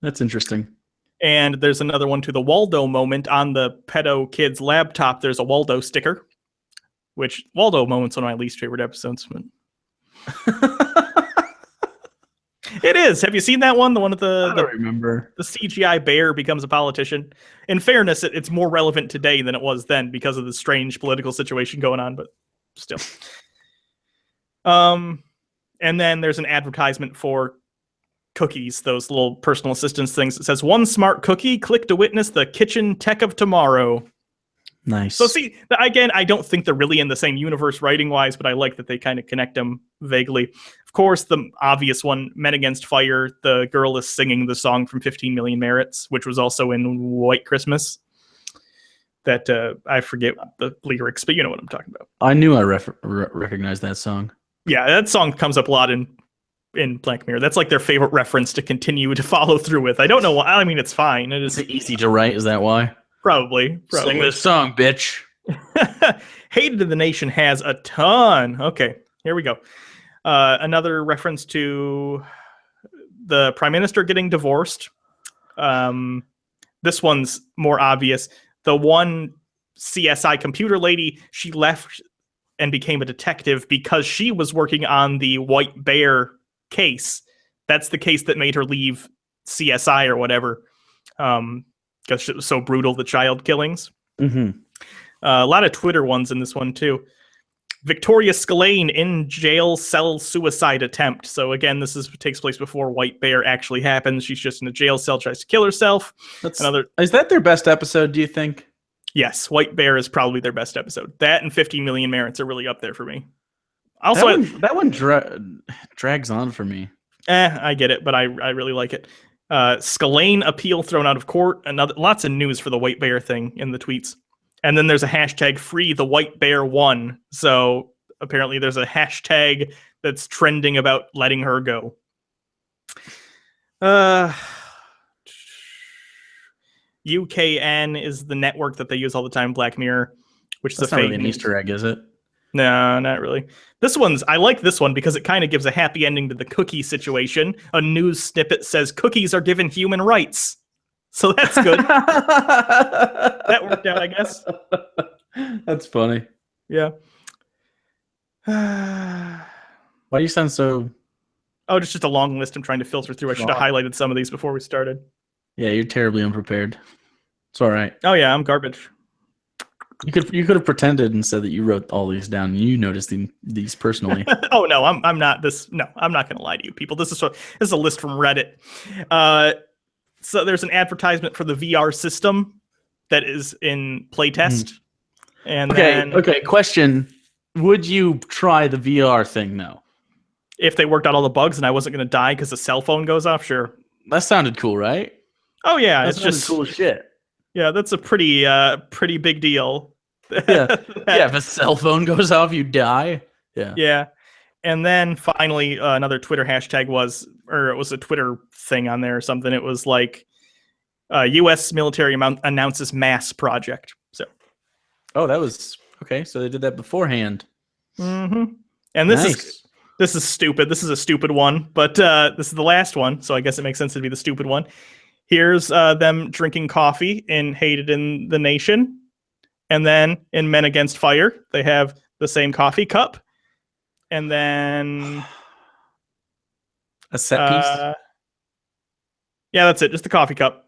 That's interesting. And there's another one to the Waldo moment on the pedo kid's laptop. There's a Waldo sticker, which Waldo moment's one of my least favorite episodes. It is. Have you seen that one? The one of I don't remember. The CGI bear becomes a politician. In fairness, it's more relevant today than it was then because of the strange political situation going on, but still. And then there's an advertisement for cookies, those little personal assistance things. It says, one smart cookie, click to witness the kitchen tech of tomorrow. Nice. So see, again, I don't think they're really in the same universe writing wise, but I like that they kind of connect them vaguely. Of course, the obvious one, Men Against Fire, the girl is singing the song from 15 Million Merits, which was also in White Christmas. That I forget the lyrics, but you know what I'm talking about. I knew I recognized that song. Yeah, that song comes up a lot in Black Mirror. That's like their favorite reference to continue to follow through with. I don't know why. I mean, it's fine. It is easy to write. Is that why? Probably. Sing this song, bitch. Hated in the Nation has a ton. Okay, here we go. Another reference to the prime minister getting divorced. This one's more obvious. The one CSI computer lady, she left and became a detective because she was working on the White Bear case. That's the case that made her leave CSI or whatever, because it was so brutal, the child killings. Mm-hmm. A lot of Twitter ones in this one, too. Victoria Scillane in jail cell suicide attempt. So again, takes place before White Bear actually happens. She's just in a jail cell, tries to kill herself. Is that their best episode, do you think? Yes, White Bear is probably their best episode. That and 15 Million Merits are really up there for me. Also, that one drags on for me. I get it, but I really like it. Scillane appeal thrown out of court. Lots of news for the White Bear thing in the tweets. And then there's a hashtag free the White Bear one. So apparently there's a hashtag that's trending about letting her go. UKN is the network that they use all the time, Black Mirror, which is That's not really an Easter egg, is it? No, not really. I like this one because it kind of gives a happy ending to the cookie situation. A news snippet says cookies are given human rights. So that's good. That worked out, I guess. That's funny. Yeah. Why do you sound so... Oh, it's just a long list I'm trying to filter through. I should have highlighted some of these before we started. Yeah, you're terribly unprepared. It's all right. Oh, yeah, I'm garbage. You could have pretended and said that you wrote all these down and you noticed these personally. Oh, no, I'm not this. No, I'm not going to lie to you people. This is a list from Reddit. So there's an advertisement for the VR system that is in playtest. And okay. Question: would you try the VR thing though? If they worked out all the bugs and I wasn't going to die because the cell phone goes off, sure. That sounded cool, right? Oh yeah, it's just cool shit. Yeah, that's a pretty big deal. Yeah, if a cell phone goes off, you die. Yeah. Yeah. And then finally, another Twitter hashtag it was a Twitter thing on there or something. It was like, U.S. military announces mass project. So, that was okay. So they did that beforehand. Mm-hmm. And this is stupid. This is a stupid one, but this is the last one, so I guess it makes sense to be the stupid one. Here's them drinking coffee in Hated in the Nation, and then in Men Against Fire, they have the same coffee cup. And then a set piece. Yeah, that's it. Just the coffee cup.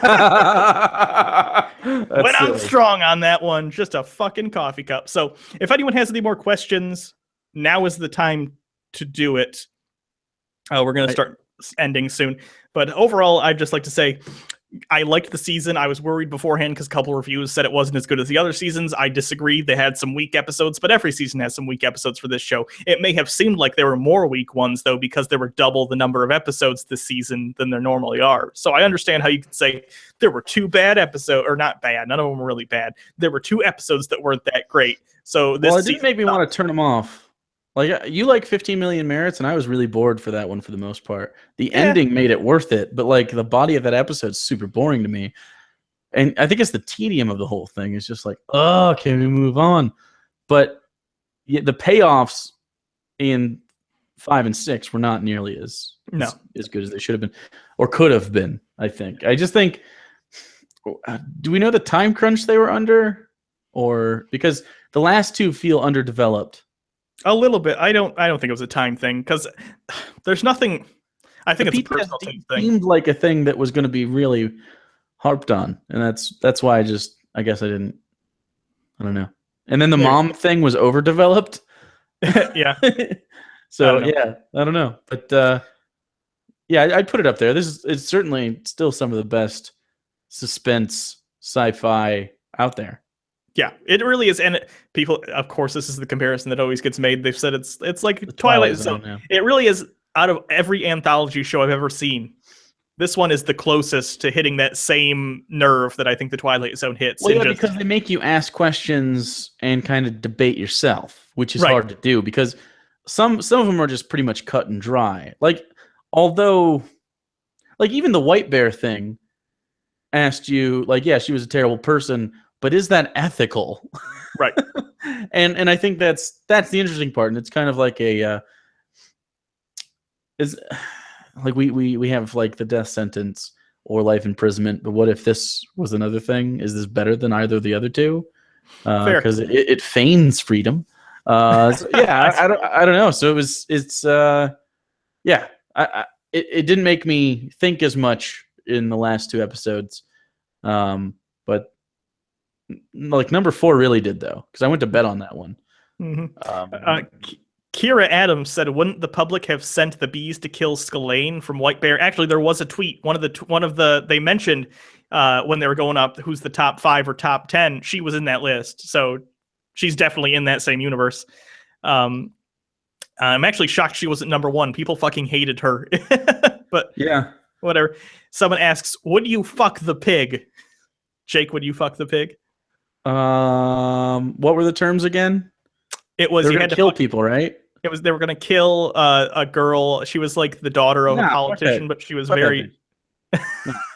Went out strong on that one. Just a fucking coffee cup. So if anyone has any more questions, now is the time to do it. We're going to start ending soon. But overall, I'd just like to say I liked the season. I was worried beforehand because a couple reviews said it wasn't as good as the other seasons. I disagree. They had some weak episodes, but every season has some weak episodes for this show. It may have seemed like there were more weak ones, though, because there were double the number of episodes this season than there normally are. So I understand how you could say there were two bad episodes, or not bad. None of them were really bad. There were two episodes that weren't that great. So this it didn't make me want to turn them off. Like, you like 15 Million Merits, and I was really bored for that one for the most part. The ending made it worth it, but like the body of that episode is super boring to me. And I think it's the tedium of the whole thing. It's just like, oh, can we move on? But the payoffs in 5 and 6 were not nearly as good as they should have been, or could have been, I think. I just think, do we know the time crunch they were under? Or because the last two feel underdeveloped. A little bit. I don't think it was a time thing because there's nothing. I think it's a personal thing. Seemed like a thing that was going to be really harped on, and that's why I guess I don't know. And then the mom thing was overdeveloped. Yeah. So I don't know, but I'd put it up there. It's certainly still some of the best suspense sci-fi out there. Yeah, it really is. And people, of course, this is the comparison that always gets made. They've said it's like the Twilight Zone. Yeah. It really is. Out of every anthology show I've ever seen, this one is the closest to hitting that same nerve that I think the Twilight Zone hits. Well, because they make you ask questions and kind of debate yourself, which is hard to do because some of them are just pretty much cut and dry. Like, although, like even the White Bear thing asked you, like, yeah, she was a terrible person, but is that ethical? Right. And I think that's the interesting part, and it's kind of like like we have like the death sentence or life imprisonment, but what if this was another thing? Is this better than either of the other two? Fair. Because it feigns freedom. So yeah, I don't know. So yeah, it didn't make me think as much in the last two episodes, but like number 4 really did though, because I went to bed on that one. Kira Adams said, "Wouldn't the public have sent the bees to kill Scalane from White Bear?" Actually, there was a tweet. One of the they mentioned when they were going up who's the top 5 or top 10. She was in that list, so she's definitely in that same universe. I'm actually shocked she wasn't number 1. People fucking hated her, but yeah, whatever. Someone asks, "Would you fuck the pig?" Jake, would you fuck the pig? What were the terms again? It was you had to kill people, right? It was they were gonna kill a girl. She was like the daughter of a politician, but she was very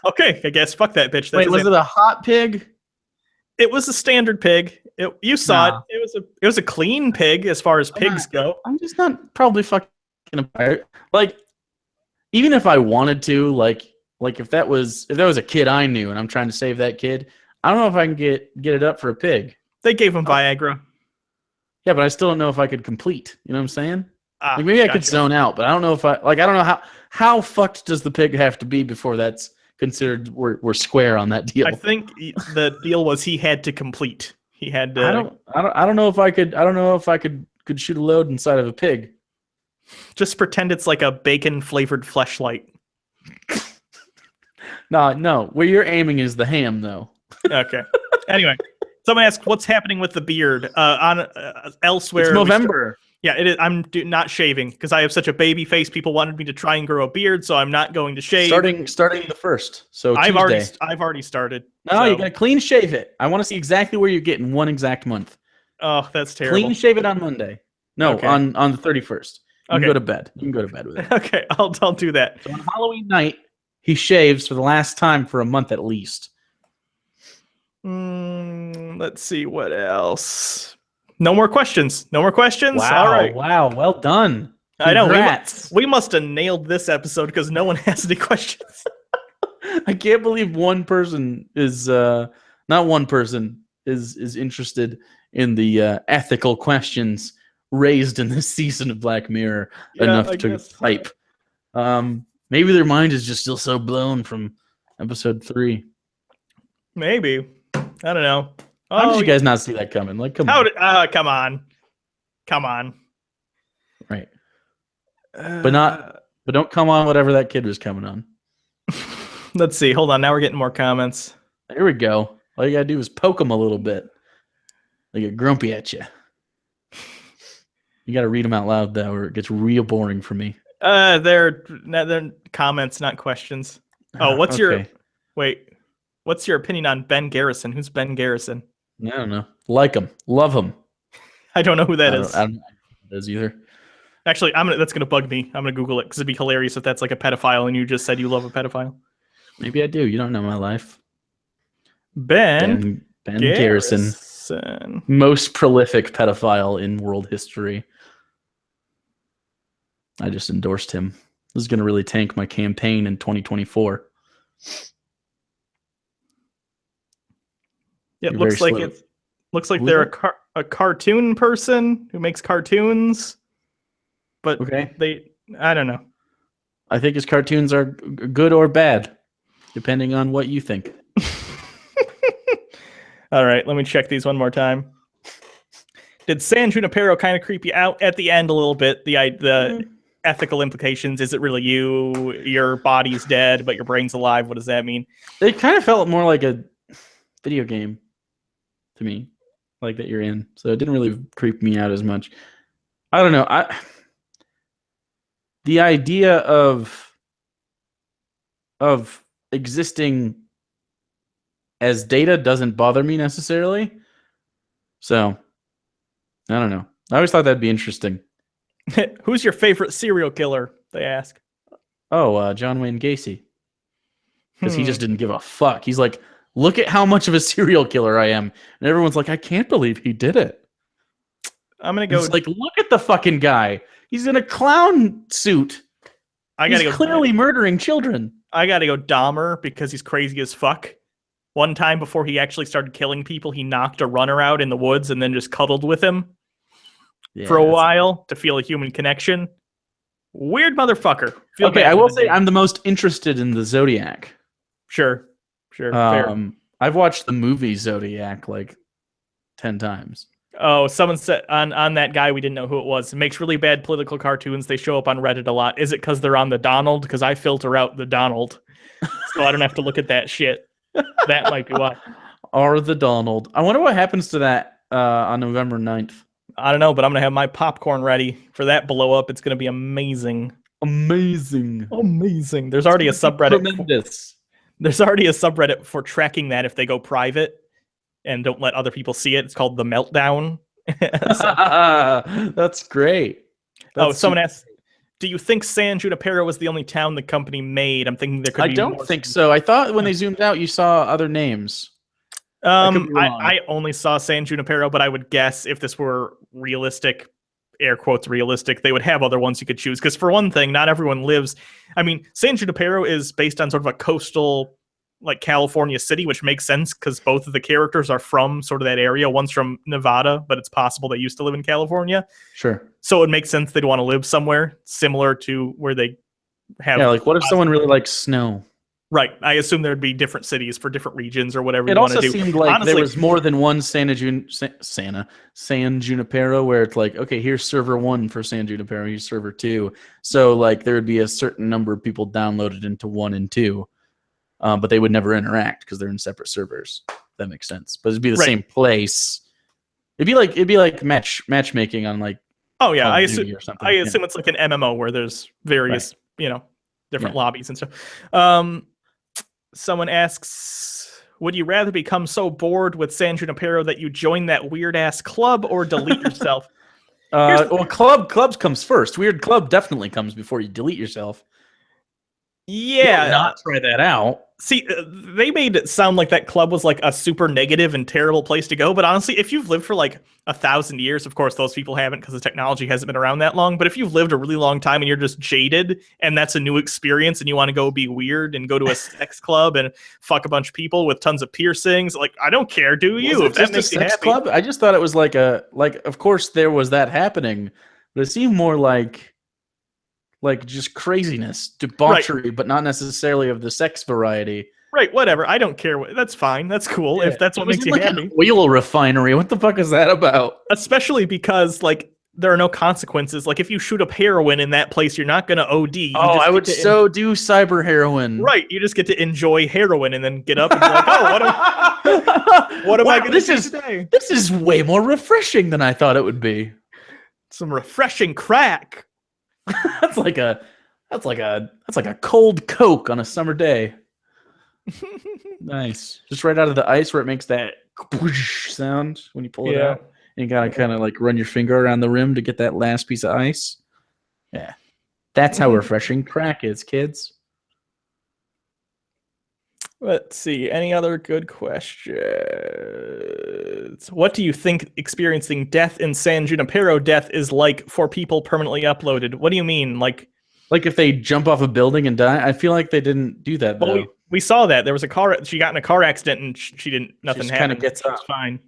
okay. I guess fuck that bitch. Wait, was it a hot pig? It was a standard pig. You saw it. It was a clean pig as far as pigs go. I'm just not probably fucking about like, even if I wanted to, like if that was a kid I knew and I'm trying to save that kid, I don't know if I can get it up for a pig. They gave him Viagra. Yeah, but I still don't know if I could complete. You know what I'm saying? Like maybe I could zone out, but I don't know if I don't know how fucked does the pig have to be before that's considered we're square on that deal. I think the deal was he had to complete. He had to. I don't know if I could. I don't know if I could shoot a load inside of a pig. Just pretend it's like a bacon flavored fleshlight. No. Where you're aiming is the ham, though. Okay. Anyway. Someone asked, "What's happening with the beard?" Elsewhere, it's November. Yeah, it is. I'm not shaving because I have such a baby face. People wanted me to try and grow a beard, so I'm not going to shave. Starting the 1st. So I've already started. No, you gotta clean shave it. I want to see exactly where you're getting 1 exact month. Oh, that's terrible. Clean shave it on Monday. No, okay. on the 31st. You can go to bed. You can go to bed with it. Okay, I'll do that. So on Halloween night, he shaves for the last time for a month at least. Let's see what else. No more questions. No more questions. Wow. All right. Wow. Well done. Congrats. I know. We must have nailed this episode because no one has any questions. I can't believe one person is not one person is interested in the ethical questions raised in this season of Black Mirror enough to type. Maybe their mind is just still so blown from episode 3. Maybe. I don't know. How did you guys not see that coming? Like, come on. Come on. Right. But don't come on whatever that kid was coming on. Let's see. Hold on. Now we're getting more comments. There we go. All you gotta do is poke them a little bit. They get grumpy at you. You gotta read them out loud though, or it gets real boring for me. They're comments, not questions. Oh, what's your opinion on Ben Garrison? Who's Ben Garrison? I don't know. Like him, love him. I don't know who that is. I don't know who that is either. Actually, that's gonna bug me. I'm gonna Google it because it'd be hilarious if that's like a pedophile and you just said you love a pedophile. Maybe I do. You don't know my life. Ben Garrison, most prolific pedophile in world history. I just endorsed him. This is going to really tank my campaign in 2024. It looks like they're a cartoon person who makes cartoons, but I don't know. I think his cartoons are good or bad, depending on what you think. All right, let me check these one more time. Did San Junipero kind of creep you out at the end a little bit? The ethical implications. Is it really you? Your body's dead, but your brain's alive. What does that mean? It kind of felt more like a video game to me, like that you're in. So it didn't really creep me out as much. I don't know. The idea of existing as data doesn't bother me necessarily. So I don't know. I always thought that'd be interesting. Who's your favorite serial killer? They ask. Oh, John Wayne Gacy. Because he just didn't give a fuck. He's like, look at how much of a serial killer I am. And everyone's like, I can't believe he did it. I'm going to go. It's like, look at the fucking guy. He's in a clown suit. He's clearly murdering children. I gotta go Dahmer because he's crazy as fuck. One time before he actually started killing people, he knocked a runner out in the woods and then just cuddled with him for a while to feel a human connection. Weird motherfucker. Okay, I will say I'm the most interested in the Zodiac. Sure. Fair. I've watched the movie Zodiac like 10 times. Oh, someone said on that guy, we didn't know who it was. It makes really bad political cartoons. They show up on Reddit a lot. Is it because they're on the Donald? Because I filter out the Donald, so I don't have to look at that shit. That might be why. Or the Donald. I wonder what happens to that on November 9th. I don't know, but I'm going to have my popcorn ready for that blow up. It's going to be amazing. Amazing. There's already a subreddit. Tremendous. There's already a subreddit for tracking that if they go private and don't let other people see it. It's called The Meltdown. That's great. Someone asked, do you think San Junipero was the only town the company made? I'm thinking there could be more. I don't think so. I thought when they zoomed out, you saw other names. I only saw San Junipero, but I would guess if this were realistic, air quotes realistic, they would have other ones you could choose. Because for one thing, not everyone lives. I mean, San Junipero is based on sort of a coastal, like California city, which makes sense because both of the characters are from sort of that area. One's from Nevada, but it's possible they used to live in California. Sure. So it makes sense they'd want to live somewhere similar to where they have. Yeah, like what if someone really likes snow? Right. I assume there'd be different cities for different regions or whatever you want to do. It also seemed like honestly, there was more than one San Junipero, where it's like, okay, here's server 1 for San Junipero, here's server 2. So like there would be a certain number of people downloaded into 1 and 2, but they would never interact because they're in separate servers. That makes sense. But it'd be the same place. It'd be like matchmaking on like. Oh yeah, I assume it's like an MMO where there's various different lobbies and stuff. Someone asks, would you rather become so bored with San Junipero that you join that weird-ass club or delete yourself? Clubs comes first. Weird club definitely comes before you delete yourself. Yeah. Not try that out. See, they made it sound like that club was like a super negative and terrible place to go. But honestly, if you've lived for like 1,000 years, of course, those people haven't because the technology hasn't been around that long. But if you've lived a really long time and you're just jaded and that's a new experience and you want to go be weird and go to a sex club and fuck a bunch of people with tons of piercings, like, I don't care, do you? If that makes you happy. Club? I just thought it was like of course there was that happening, but it seemed more like just craziness, debauchery, but not necessarily of the sex variety. Right, whatever. I don't care. That's fine. That's cool. Yeah. If that's what makes you happy. An oil refinery. What the fuck is that about? Especially because there are no consequences. Like if you shoot up heroin in that place, you're not going to OD. I would do cyber heroin. Right. You just get to enjoy heroin and then get up and be like, oh, what am I going to do today? This is way more refreshing than I thought it would be. Some refreshing crack. That's like a cold Coke on a summer day. Nice. Just right out of the ice where it makes that whoosh sound when you pull it out. And you gotta kind of like run your finger around the rim to get that last piece of ice. Yeah. That's how refreshing crack is, kids. Let's see. Any other good questions? What do you think experiencing death in San Junipero death is like for people permanently uploaded? What do you mean? Like if they jump off a building and die? I feel like they didn't do that, though. Well, we saw that. There was a car. She got in a car accident and she didn't. Nothing happened. Kind of gets up. It's fine.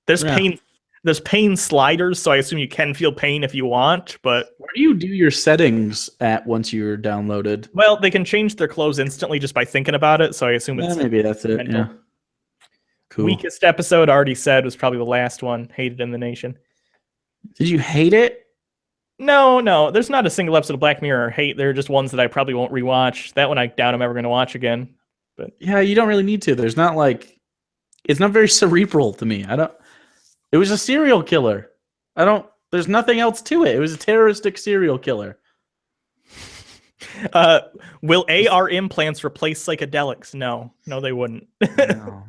There's pain. There's pain sliders, so I assume you can feel pain if you want. But where do you do your settings at once you're downloaded? Well, they can change their clothes instantly just by thinking about it. So I assume it's maybe that's it. Mental. Yeah. Cool. Weakest episode already said was probably the last one. Hated in the Nation. Did you hate it? No. There's not a single episode of Black Mirror I hate. There are just ones that I probably won't rewatch. That one I doubt I'm ever going to watch again. But yeah, you don't really need to. There's not it's not very cerebral to me. It was a serial killer. There's nothing else to it. It was a terroristic serial killer. Will AR implants replace psychedelics? No, they wouldn't. No.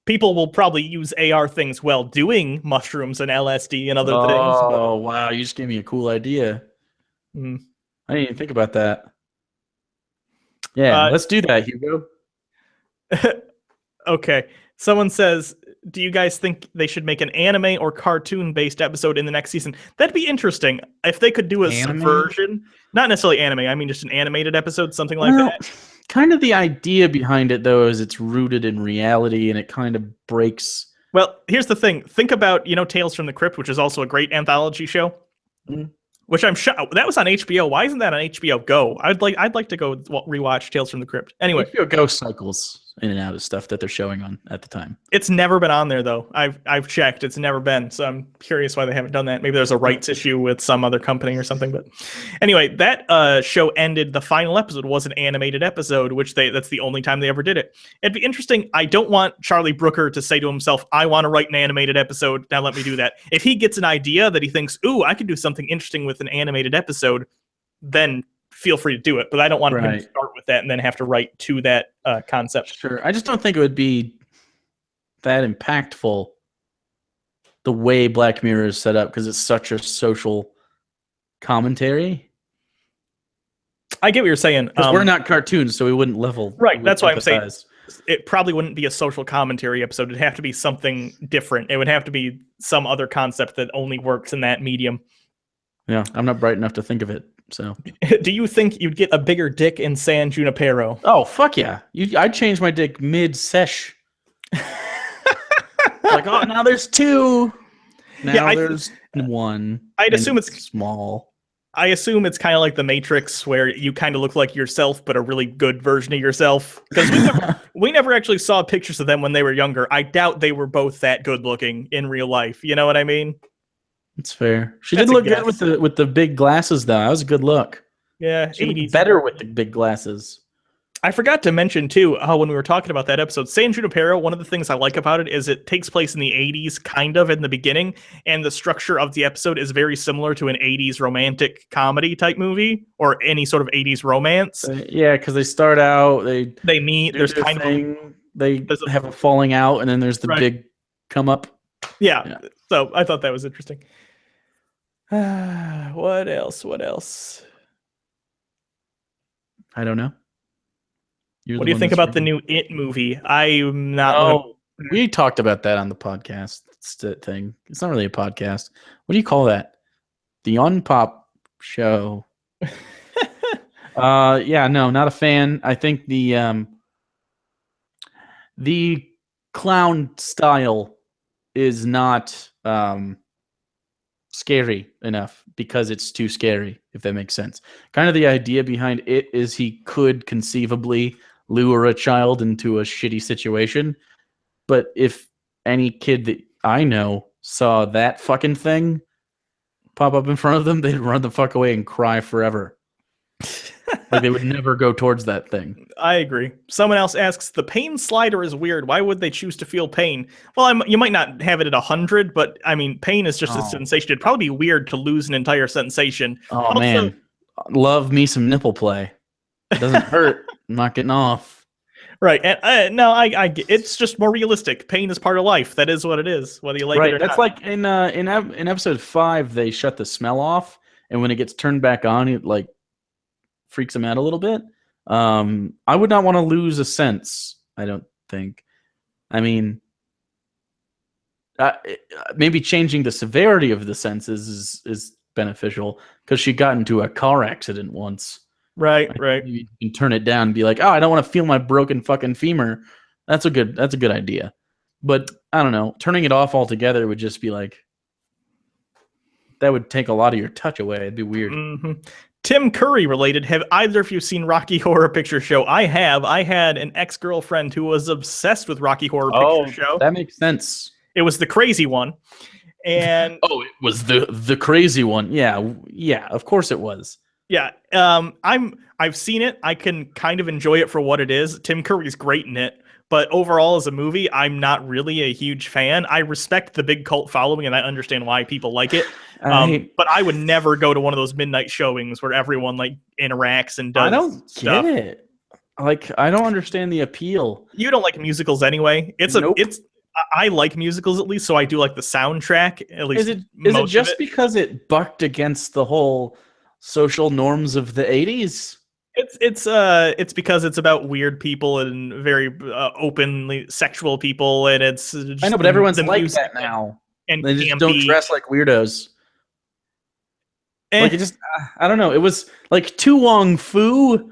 People will probably use AR things while doing mushrooms and LSD and other things. Oh, wow. You just gave me a cool idea. I didn't even think about that. Yeah, let's do that, Hugo. Okay. Someone says, do you guys think they should make an anime or cartoon-based episode in the next season? That'd be interesting. If they could do a subversion, not necessarily anime, I mean just an animated episode, something like that. Kind of the idea behind it, though, is it's rooted in reality, and it kind of breaks... Well, here's the thing. Think about, Tales from the Crypt, which is also a great anthology show. Which I'm sure that was on HBO. Why isn't that on HBO Go? I'd like to go rewatch Tales from the Crypt. Anyway, HBO Go cycles in and out of stuff that they're showing on at the time. It's never been on there though. I've checked. It's never been. So I'm curious why they haven't done that. Maybe there's a rights issue with some other company or something. But anyway, that show ended. The final episode was an animated episode, which that's the only time they ever did it. It'd be interesting. I don't want Charlie Brooker to say to himself, "I want to write an animated episode. Now let me do that." If he gets an idea that he thinks, "Ooh, I could do something interesting with an animated episode," then feel free to do it. But I don't want him to start with that and then have to write to that concept. Sure. I just don't think it would be that impactful the way Black Mirror is set up because it's such a social commentary. I get what you're saying. Because we're not cartoons, so we wouldn't level. Right. That's why I'm saying it probably wouldn't be a social commentary episode. It'd have to be something different. It would have to be some other concept that only works in that medium. Yeah, I'm not bright enough to think of it. So, do you think you'd get a bigger dick in San Junipero? Oh, fuck yeah. I'd change my dick mid-sesh. Like, oh, now there's two. Now there's one. I'd assume it's small. I assume it's kind of like the Matrix, where you kind of look like yourself, but a really good version of yourself. Because we never actually saw pictures of them when they were younger. I doubt they were both that good looking in real life. You know what I mean? It's fair. She did look good with the big glasses, though. That was a good look. Yeah, she looked better with the big glasses. I forgot to mention, too, when we were talking about that episode, San Junipero, one of the things I like about it is it takes place in the 80s, kind of, in the beginning, and the structure of the episode is very similar to an 80s romantic comedy type movie, or any sort of 80s romance. Yeah, because they start out, they meet, there's kind of... They have a falling out, and then there's the big come up. Yeah, so I thought that was interesting. What else? I don't know. What do you think about the new It movie? I'm not... we talked about that on the podcast thing. It's not really a podcast. What do you call that? The Unpop show. Yeah, no, not a fan. I think the clown style is not scary enough because it's too scary, if that makes sense. Kind of the idea behind it is he could conceivably lure a child into a shitty situation. But if any kid that I know saw that fucking thing pop up in front of them, they'd run the fuck away and cry forever. Like they would never go towards that thing. I agree. Someone else asks, the pain slider is weird. Why would they choose to feel pain? Well, you might not have it at 100, but I mean, pain is just a sensation. It'd probably be weird to lose an entire sensation. Oh, man. Love me some nipple play. It doesn't hurt. I'm not getting off. Right. And no, I get, it's just more realistic. Pain is part of life. That is what it is, whether you like it or not. That's like in episode 5, they shut the smell off, and when it gets turned back on, it like freaks them out a little bit. I would not want to lose a sense, I don't think. I mean, maybe changing the severity of the senses is beneficial, because she got into a car accident once. Right. You can turn it down and be like, oh, I don't want to feel my broken fucking femur. That's a good idea. But I don't know, turning it off altogether would just be like, that would take a lot of your touch away. It'd be weird. Mm-hmm. Tim Curry related, have either of you seen Rocky Horror Picture Show? I have. I had an ex-girlfriend who was obsessed with Rocky Horror Picture Show. That makes sense. It was the crazy one. And it was the crazy one. Yeah, of course it was. Yeah. I've seen it. I can kind of enjoy it for what it is. Tim Curry's great in it. But overall, as a movie, I'm not really a huge fan. I respect the big cult following, and I understand why people like it. But I would never go to one of those midnight showings where everyone like interacts and does. I don't get it. Like, I don't understand the appeal. You don't like musicals anyway. I like musicals at least, so I do like the soundtrack at least. Is it just because it bucked against the whole social norms of the 80s? It's because it's about weird people and very openly sexual people, and it's just I know, but everyone's the like music that now. and They just don't campy. dress like weirdos. Eh, Like it just, I don't know. It was like Tu Wong Fu,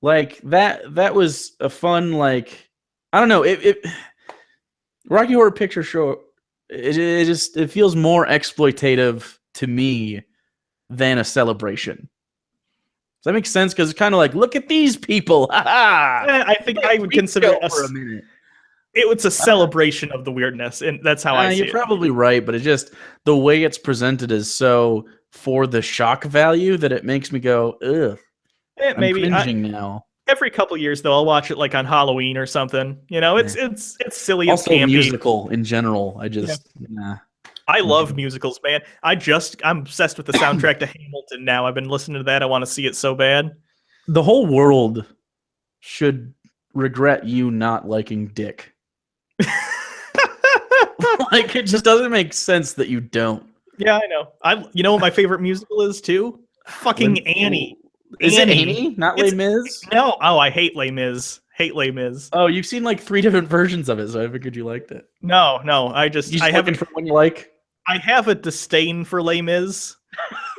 like that was a fun, like, I don't know. It Rocky Horror Picture Show. It feels more exploitative to me than a celebration. Does that make sense? Because it's kind of like, look at these people. Ha ha. I think I would consider it for a minute. it's a celebration of the weirdness, and that's how I see You're it. probably right, but it just the way it's presented is so for the shock value that it makes me go, ugh. I'm Maybe cringing now. every couple years though, I'll watch it like on Halloween or something. You know, it's silly, it's Also, campy. musical in general. I just nah. I love musicals, man. I'm obsessed with the soundtrack to Hamilton now. I've been listening to that. I want to see it so bad. The whole world should regret you not liking Dick. Like it just doesn't make sense that you don't. Yeah, I know. You know what my favorite musical is too? Fucking Annie. Is it Annie? Not Les Mis? No. Oh, I hate Les Mis. Hate Les Mis. Oh, you've seen like 3 different versions of it, so I figured you liked it. No. I haven't for one you like. I have a disdain for Les Mis.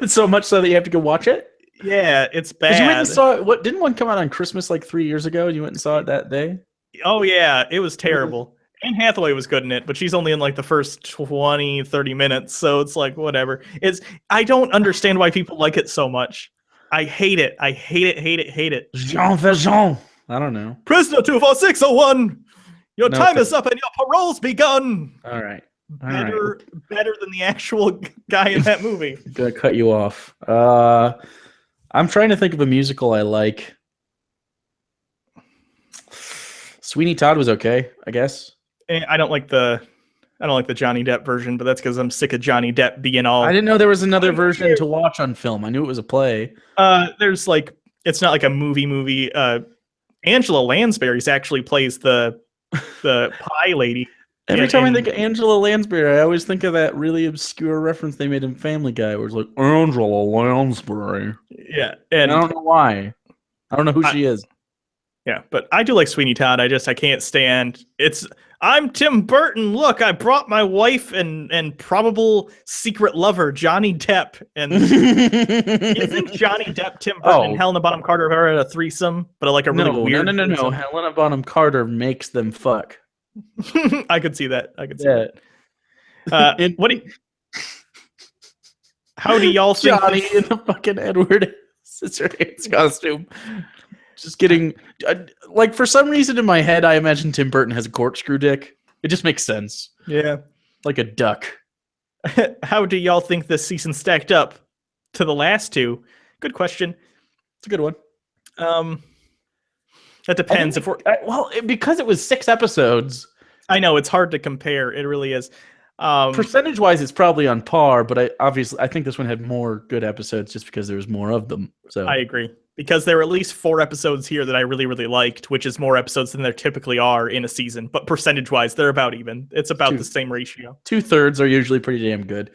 So much so that you have to go watch it. Yeah, it's bad. You went and saw it. What didn't one come out on Christmas like 3 years ago? You went and saw it that day. Oh yeah, it was terrible. Anne Hathaway was good in it, but she's only in like the first 20, 30 minutes, so it's like whatever. I don't understand why people like it so much. I hate it. I hate it. Jean Valjean. I don't know. Prisoner 24601. Your time is up and your parole's begun. All right. Better than the actual guy in that movie. Gonna cut you off. I'm trying to think of a musical I like. Sweeney Todd was okay, I guess. I don't like the Johnny Depp version, but that's because I'm sick of Johnny Depp being all. I didn't know there was another version to watch on film. I knew it was a play. There's like it's not like a movie. Angela Lansbury's actually plays the pie lady. Every time I think of Angela Lansbury, I always think of that really obscure reference they made in Family Guy, where it's like Angela Lansbury. Yeah, and I don't know why. I don't know who she is. Yeah, but I do like Sweeney Todd. I can't stand I'm Tim Burton. Look, I brought my wife and probable secret lover, Johnny Depp. And you think Johnny Depp, Tim Burton, and Helena Bonham Carter are at a threesome, but like a really weird No. Helena Bonham Carter makes them fuck. I could see that. What do you... How do y'all think Johnny in the fucking Edward Scissorhands costume? Just getting like for some reason in my head, I imagine Tim Burton has a corkscrew dick. It just makes sense. Yeah, like a duck. How do y'all think this season stacked up to the last two? Good question. It's a good one. That depends. Because it was 6 episodes. I know it's hard to compare. It really is. Percentage-wise, it's probably on par, but I think this one had more good episodes just because there was more of them. So I agree. Because there were at least 4 episodes here that I really, really liked, which is more episodes than there typically are in a season. But percentage-wise, they're about even. It's about the same ratio. 2/3 are usually pretty damn good.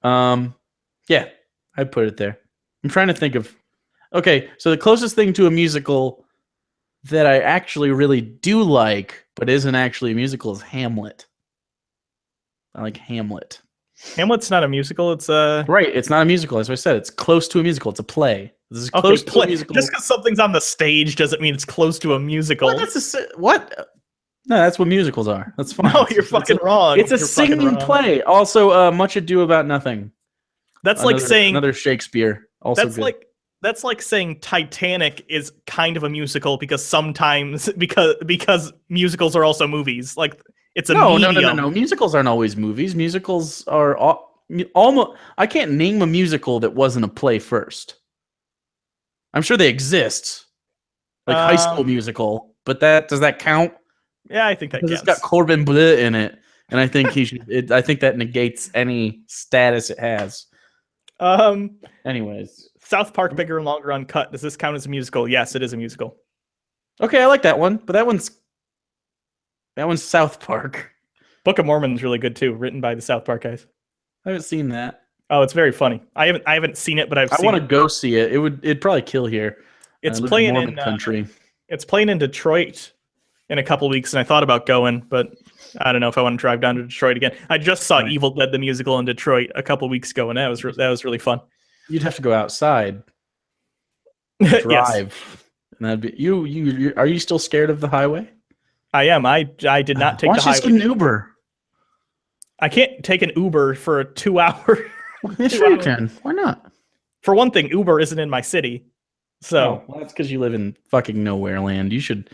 Yeah, I'd put it there. I'm trying to think of... Okay, so the closest thing to a musical that I actually really do like, but isn't actually a musical, is Hamlet. I like Hamlet. Hamlet's not a musical. It's a... Right, it's not a musical. As I said, it's close to a musical. It's a play. This is close to a musical. Just because something's on the stage doesn't mean it's close to a musical. What? No, that's what musicals are. That's fine. No, you're fucking wrong. It's a singing play. Also, Much Ado About Nothing. That's like saying another Shakespeare. Also, that's like saying Titanic is kind of a musical because sometimes because musicals are also movies. Like it's a medium. No. Musicals aren't always movies. Musicals are almost. I can't name a musical that wasn't a play first. I'm sure they exist, like High School Musical, but does that count? Yeah, I think that counts. It's got Corbin Bleu in it, and I think he should. I think that negates any status it has. Anyways, South Park, Bigger and Longer Uncut. Does this count as a musical? Yes, it is a musical. Okay, I like that one, but that one's South Park. Book of Mormon is really good too, written by the South Park guys. I haven't seen that. Oh, it's very funny. I haven't seen it, but I want to go see it. It'd probably kill here. It's I live in playing Mormon in country. it's playing in Detroit in a couple weeks, and I thought about going, but I don't know if I want to drive down to Detroit again. I just saw Right. Evil Dead the musical in Detroit a couple weeks ago, and that was really fun. You'd have to go outside, Yes, drive, and that'd be you. Are you still scared of the highway? I am. I did not take Why the don't you just highway. get an Uber? I can't take an Uber for a 2 hour. Yeah, sure you can. Why not? For one thing, Uber isn't in my city, so Well, that's because you live in fucking nowhere land. You should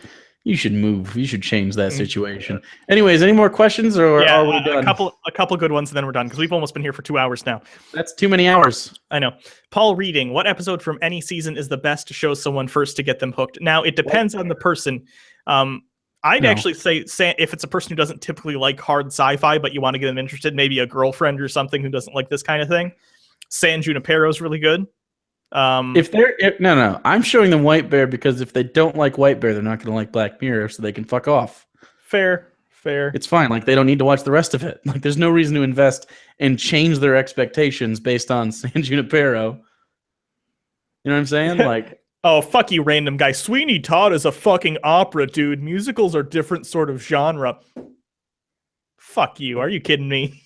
move. You should change that situation. Anyways, any more questions, or yeah, are we done? a couple good ones, and then we're done because we've almost been here for 2 hours now. That's too many hours. I know. Paul Reading, what episode from any season is the best to show someone first to get them hooked? Now, it depends on the person. I'd actually say if it's a person who doesn't typically like hard sci-fi, but you want to get them interested, maybe a girlfriend or something who doesn't like this kind of thing. San Junipero is really good. No, I'm showing them White Bear because if they don't like White Bear, they're not going to like Black Mirror, so they can fuck off. Fair. It's fine. Like, they don't need to watch the rest of it. Like, there's no reason to invest and change their expectations based on San Junipero. You know what I'm saying? Like, oh, fuck you, random guy. Sweeney Todd is a fucking opera, dude. Musicals are different sort of genre. Fuck you. Are you kidding me?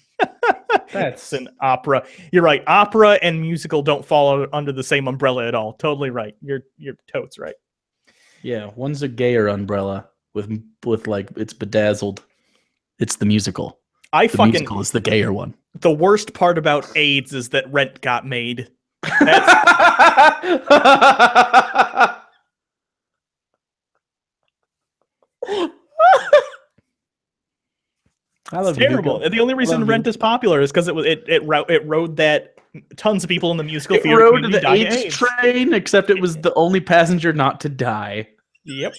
That's an opera. You're right. Opera and musical don't fall under the same umbrella at all. Totally right. You're totes right. yeah, one's a gayer umbrella with like, it's bedazzled. It's the musical. The musical is the gayer one. The worst part about AIDS is that Rent got made. It's terrible. The only reason Rent is popular is because it rode that tons of people in the musical theater rode the died of AIDS train, except it was the only passenger not to die. Yep.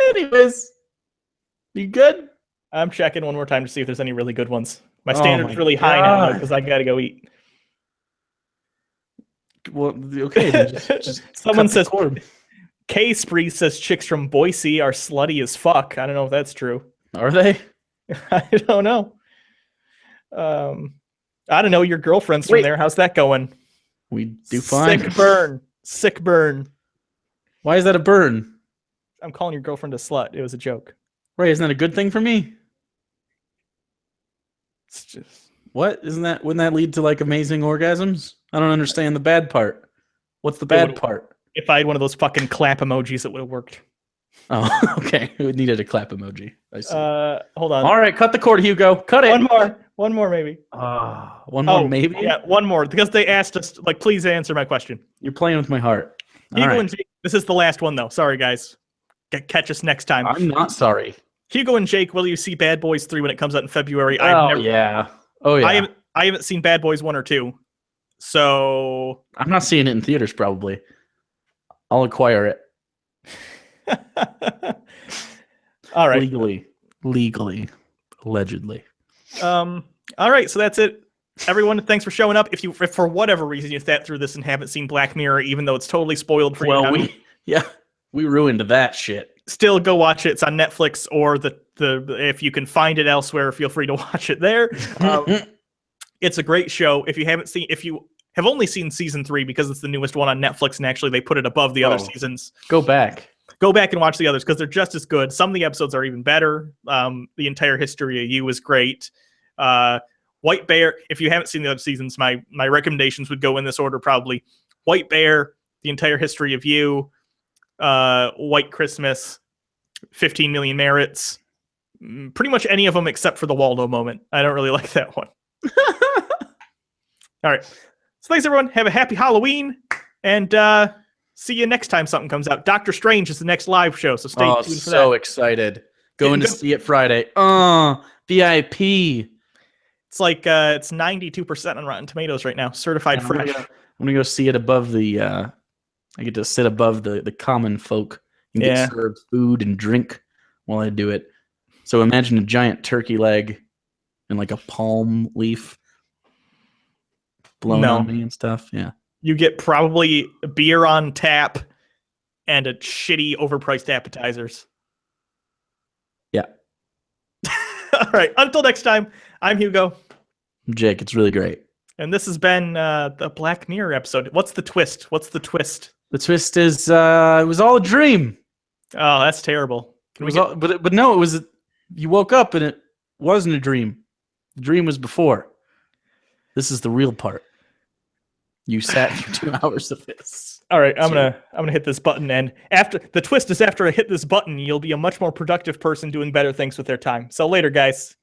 Anyways, you good? I'm checking one more time to see if there's any really good ones. My standard's really high now because I gotta go eat. Well, okay. Then just Someone says K Spree says chicks from Boise are slutty as fuck. I don't know if that's true. Are they? I don't know. I don't know. Your girlfriend's from there. How's that going? We do fine. Sick burn. Why is that a burn? I'm calling your girlfriend a slut. It was a joke. Right? Isn't that a good thing for me? It's just what? Wouldn't that lead to like amazing orgasms? I don't understand the bad part. What's the bad part? If I had one of those fucking clap emojis, it would have worked. Oh, okay. It needed a clap emoji. I see. Hold on. All right, cut the cord, Hugo. Cut it. One more, maybe. One more, maybe. Yeah, one more because they asked us. Like, please answer my question. You're playing with my heart. Hugo and Jake, this is the last one, though. Sorry, guys. Catch us next time. I'm not sorry. Hugo and Jake, will you see Bad Boys 3 when it comes out in February? Yeah. Oh yeah. I haven't seen Bad Boys 1 or 2, so I'm not seeing it in theaters. Probably. I'll acquire it. All right. Legally, allegedly. All right, so that's it. Everyone, thanks for showing up. If for whatever reason you sat through this and haven't seen Black Mirror, even though it's totally spoiled for you now, we ruined that shit. Still go watch it. It's on Netflix or the if you can find it elsewhere, feel free to watch it there. It's a great show. If you have only seen season 3 because it's the newest one on Netflix, and actually they put it above the other seasons. Go back and watch the others because they're just as good. Some of the episodes are even better. The Entire History of You is great. White Bear, if you haven't seen the other seasons, my recommendations would go in this order probably. White Bear, The Entire History of You, White Christmas, 15 Million Merits. Pretty much any of them except for the Waldo moment. I don't really like that one. All right. So thanks, everyone. Have a happy Halloween. And see you next time something comes out. Doctor Strange is the next live show, so stay tuned for that. So excited. Going to see it Friday. VIP. It's like it's 92% on Rotten Tomatoes right now. Certified fresh. I'm gonna go see it above the I get to sit above the common folk and get served food and drink while I do it. So imagine a giant turkey leg and like a palm leaf blown on me and stuff. Yeah. You get probably beer on tap and a shitty overpriced appetizers. Yeah. All right. Until next time, I'm Hugo. Jake, it's really great. And this has been the Black Mirror episode. What's the twist? What's the twist? The twist is it was all a dream. Oh, that's terrible. But no, it was. You woke up and it wasn't a dream. The dream was before. This is the real part. You sat through 2 hours of this. All right, I'm gonna hit this button, and after the twist is after I hit this button, you'll be a much more productive person doing better things with their time. So later, guys.